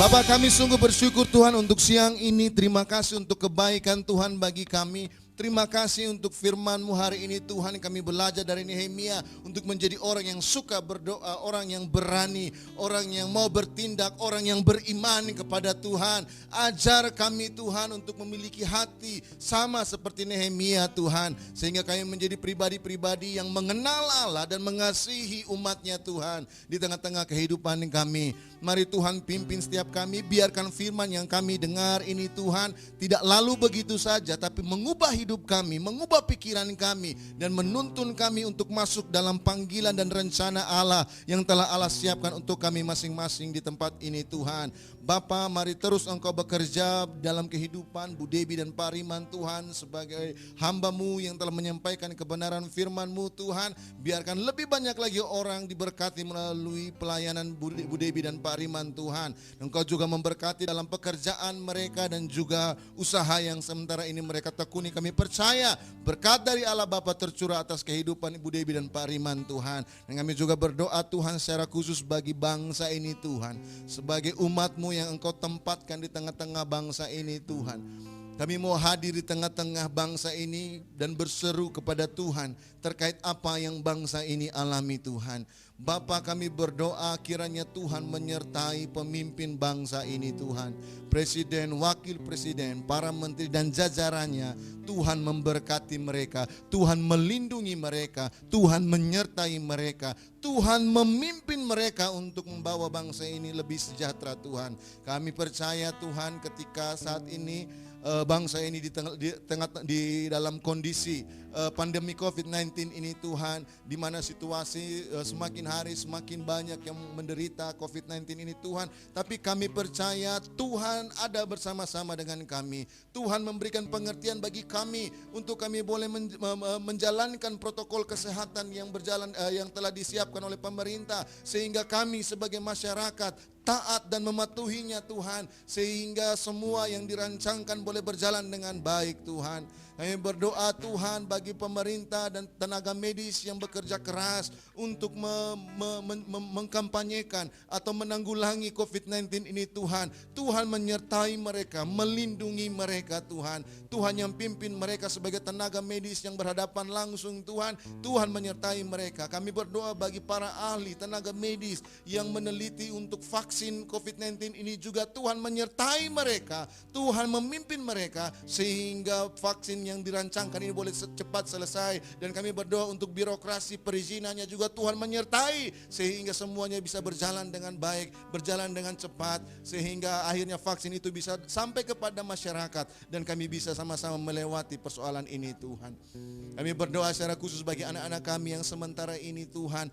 Bapak, kami sungguh bersyukur Tuhan untuk siang ini. Terima kasih untuk kebaikan Tuhan bagi kami. Terima kasih untuk firman-Mu hari ini Tuhan. Kami belajar dari Nehemia untuk menjadi orang yang suka berdoa, orang yang berani, orang yang mau bertindak, orang yang beriman kepada Tuhan. Ajar kami Tuhan untuk memiliki hati sama seperti Nehemia Tuhan. Sehingga kami menjadi pribadi-pribadi yang mengenal Allah dan mengasihi umat-Nya Tuhan di tengah-tengah kehidupan kami. Mari Tuhan pimpin setiap kami, biarkan firman yang kami dengar ini Tuhan tidak lalu begitu saja, tapi mengubah hidup kami, mengubah pikiran kami, dan menuntun kami untuk masuk dalam panggilan dan rencana Allah yang telah Allah siapkan untuk kami masing-masing di tempat ini Tuhan. Bapa, mari terus Engkau bekerja dalam kehidupan Bu Debbie dan Pak Riman Tuhan sebagai hamba-Mu yang telah menyampaikan kebenaran firman-Mu Tuhan. Biarkan lebih banyak lagi orang diberkati melalui pelayanan Bu Debbie dan Pak Riman Tuhan. Engkau juga memberkati dalam pekerjaan mereka dan juga usaha yang sementara ini mereka tekuni. Kami percaya berkat dari Allah Bapa tercurah atas kehidupan Ibu Debbie dan Pak Riman Tuhan. Dan kami juga berdoa Tuhan secara khusus bagi bangsa ini Tuhan. Sebagai umat-Mu yang Engkau tempatkan di tengah-tengah bangsa ini Tuhan. Kami mau hadir di tengah-tengah bangsa ini dan berseru kepada Tuhan terkait apa yang bangsa ini alami Tuhan. Bapa, kami berdoa kiranya Tuhan menyertai pemimpin bangsa ini Tuhan. Presiden, wakil presiden, para menteri dan jajarannya. Tuhan memberkati mereka, Tuhan melindungi mereka, Tuhan menyertai mereka, Tuhan memimpin mereka untuk membawa bangsa ini lebih sejahtera Tuhan. Kami percaya Tuhan ketika saat ini bangsa ini di dalam kondisi pandemi COVID-19 ini Tuhan, di mana situasi semakin hari semakin banyak yang menderita COVID-19 ini Tuhan. Tapi kami percaya Tuhan ada bersama-sama dengan kami. Tuhan memberikan pengertian bagi kami untuk kami boleh menjalankan protokol kesehatan yang berjalan yang telah disiapkan oleh pemerintah, sehingga kami sebagai masyarakat taat dan mematuhinya Tuhan, sehingga semua yang dirancangkan boleh berjalan dengan baik Tuhan. Kami berdoa Tuhan bagi pemerintah dan tenaga medis yang bekerja keras untuk mengkampanyekan atau menanggulangi COVID-19 ini Tuhan. Tuhan menyertai mereka, melindungi mereka Tuhan. Tuhan yang pimpin mereka sebagai tenaga medis yang berhadapan langsung Tuhan. Tuhan menyertai mereka. Kami berdoa bagi para ahli tenaga medis yang meneliti untuk vaksin COVID-19 ini juga. Tuhan menyertai mereka, Tuhan memimpin mereka sehingga vaksin yang dirancangkan ini boleh cepat selesai. Dan kami berdoa untuk birokrasi perizinannya juga Tuhan menyertai sehingga semuanya bisa berjalan dengan baik, berjalan dengan cepat, sehingga akhirnya vaksin itu bisa sampai kepada masyarakat dan kami bisa sama-sama melewati persoalan ini Tuhan. Kami berdoa secara khusus bagi anak-anak kami yang sementara ini Tuhan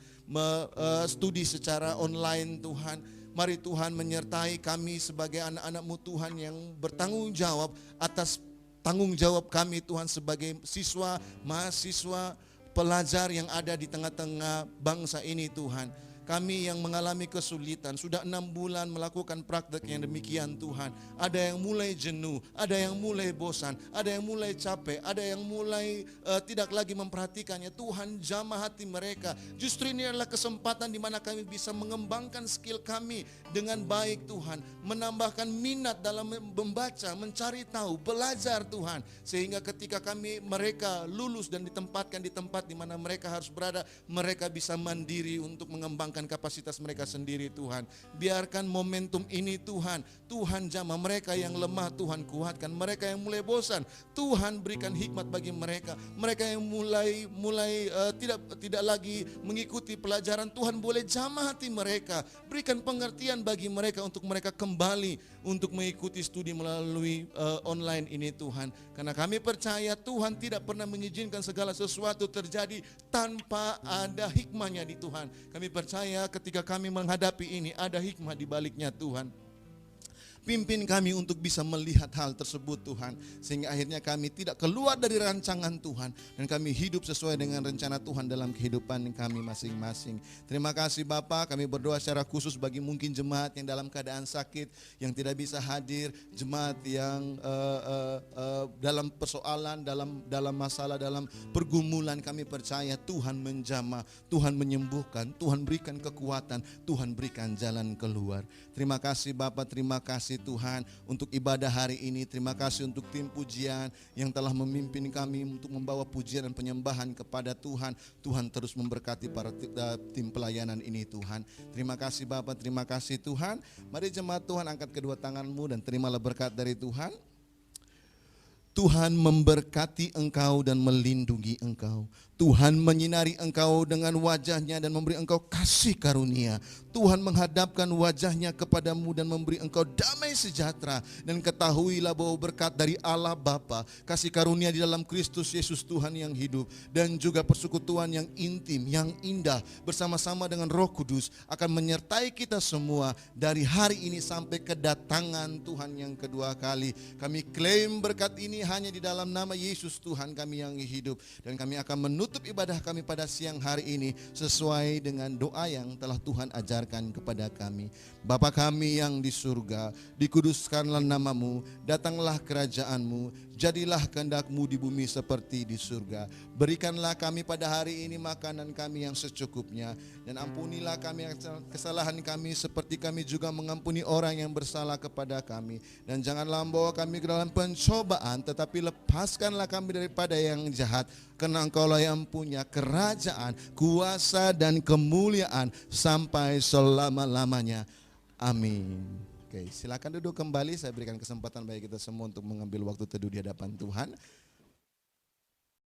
studi secara online Tuhan. Mari Tuhan menyertai kami sebagai anak-anak-Mu Tuhan yang bertanggung jawab atas tanggung jawab kami Tuhan sebagai siswa, mahasiswa, pelajar yang ada di tengah-tengah bangsa ini Tuhan. Kami yang mengalami kesulitan, sudah 6 bulan melakukan praktek yang demikian Tuhan. Ada yang mulai jenuh, ada yang mulai bosan, ada yang mulai capek, ada yang mulai tidak lagi memperhatikannya. Tuhan jamah hati mereka. Justru ini adalah kesempatan di mana kami bisa mengembangkan skill kami dengan baik Tuhan. Menambahkan minat dalam membaca, mencari tahu, belajar Tuhan. Sehingga ketika mereka lulus dan ditempatkan di tempat di mana mereka harus berada, mereka bisa mandiri untuk mengembangkan kapasitas mereka sendiri Tuhan. Biarkan momentum ini Tuhan, Tuhan jamah mereka yang lemah Tuhan kuatkan, mereka yang mulai bosan Tuhan berikan hikmat bagi mereka, mereka yang mulai tidak lagi mengikuti pelajaran Tuhan boleh jamah hati mereka, berikan pengertian bagi mereka untuk mereka kembali untuk mengikuti studi melalui online ini Tuhan. Karena kami percaya Tuhan tidak pernah mengizinkan segala sesuatu terjadi tanpa ada hikmahnya di Tuhan. Kami percaya ketika kami menghadapi ini ada hikmah di baliknya Tuhan. Pimpin kami untuk bisa melihat hal tersebut Tuhan, sehingga akhirnya kami tidak keluar dari rancangan Tuhan, dan kami hidup sesuai dengan rencana Tuhan dalam kehidupan kami masing-masing. Terima kasih Bapa, kami berdoa secara khusus bagi mungkin jemaat yang dalam keadaan sakit, yang tidak bisa hadir, jemaat yang dalam persoalan, dalam masalah, dalam pergumulan. Kami percaya Tuhan menjamah, Tuhan menyembuhkan, Tuhan berikan kekuatan, Tuhan berikan jalan keluar. Terima kasih Bapa, terima kasih Tuhan untuk ibadah hari ini. Terima kasih untuk tim pujian yang telah memimpin kami untuk membawa pujian dan penyembahan kepada Tuhan. Tuhan terus memberkati para tim pelayanan ini Tuhan. Terima kasih Bapa, terima kasih Tuhan. Mari jemaat Tuhan angkat kedua tanganmu dan terimalah berkat dari Tuhan. Tuhan memberkati engkau dan melindungi engkau. Tuhan menyinari engkau dengan wajahnya dan memberi engkau kasih karunia. Tuhan menghadapkan wajahnya kepadamu dan memberi engkau damai sejahtera. Dan ketahuilah bahwa berkat dari Allah Bapa, kasih karunia di dalam Kristus Yesus Tuhan yang hidup, dan juga persekutuan yang intim, yang indah bersama-sama dengan Roh Kudus akan menyertai kita semua dari hari ini sampai kedatangan Tuhan yang kedua kali. Kami klaim berkat ini hanya di dalam nama Yesus Tuhan kami yang hidup, dan kami akan menutup ibadah kami pada siang hari ini sesuai dengan doa yang telah Tuhan ajarkan kepada kami. Bapa kami yang di surga, dikuduskanlah namamu, datanglah kerajaanmu, jadilah kehendak-Mu di bumi seperti di surga. Berikanlah kami pada hari ini makanan kami yang secukupnya, dan ampunilah kami kesalahan kami seperti kami juga mengampuni orang yang bersalah kepada kami. Dan janganlah membawa kami ke dalam pencobaan, tetapi lepaskanlah kami daripada yang jahat, karena Engkaulah yang punya kerajaan, kuasa dan kemuliaan sampai selama-lamanya. Amin. Oke, silakan duduk kembali. Saya berikan kesempatan bagi kita semua untuk mengambil waktu teduh di hadapan Tuhan.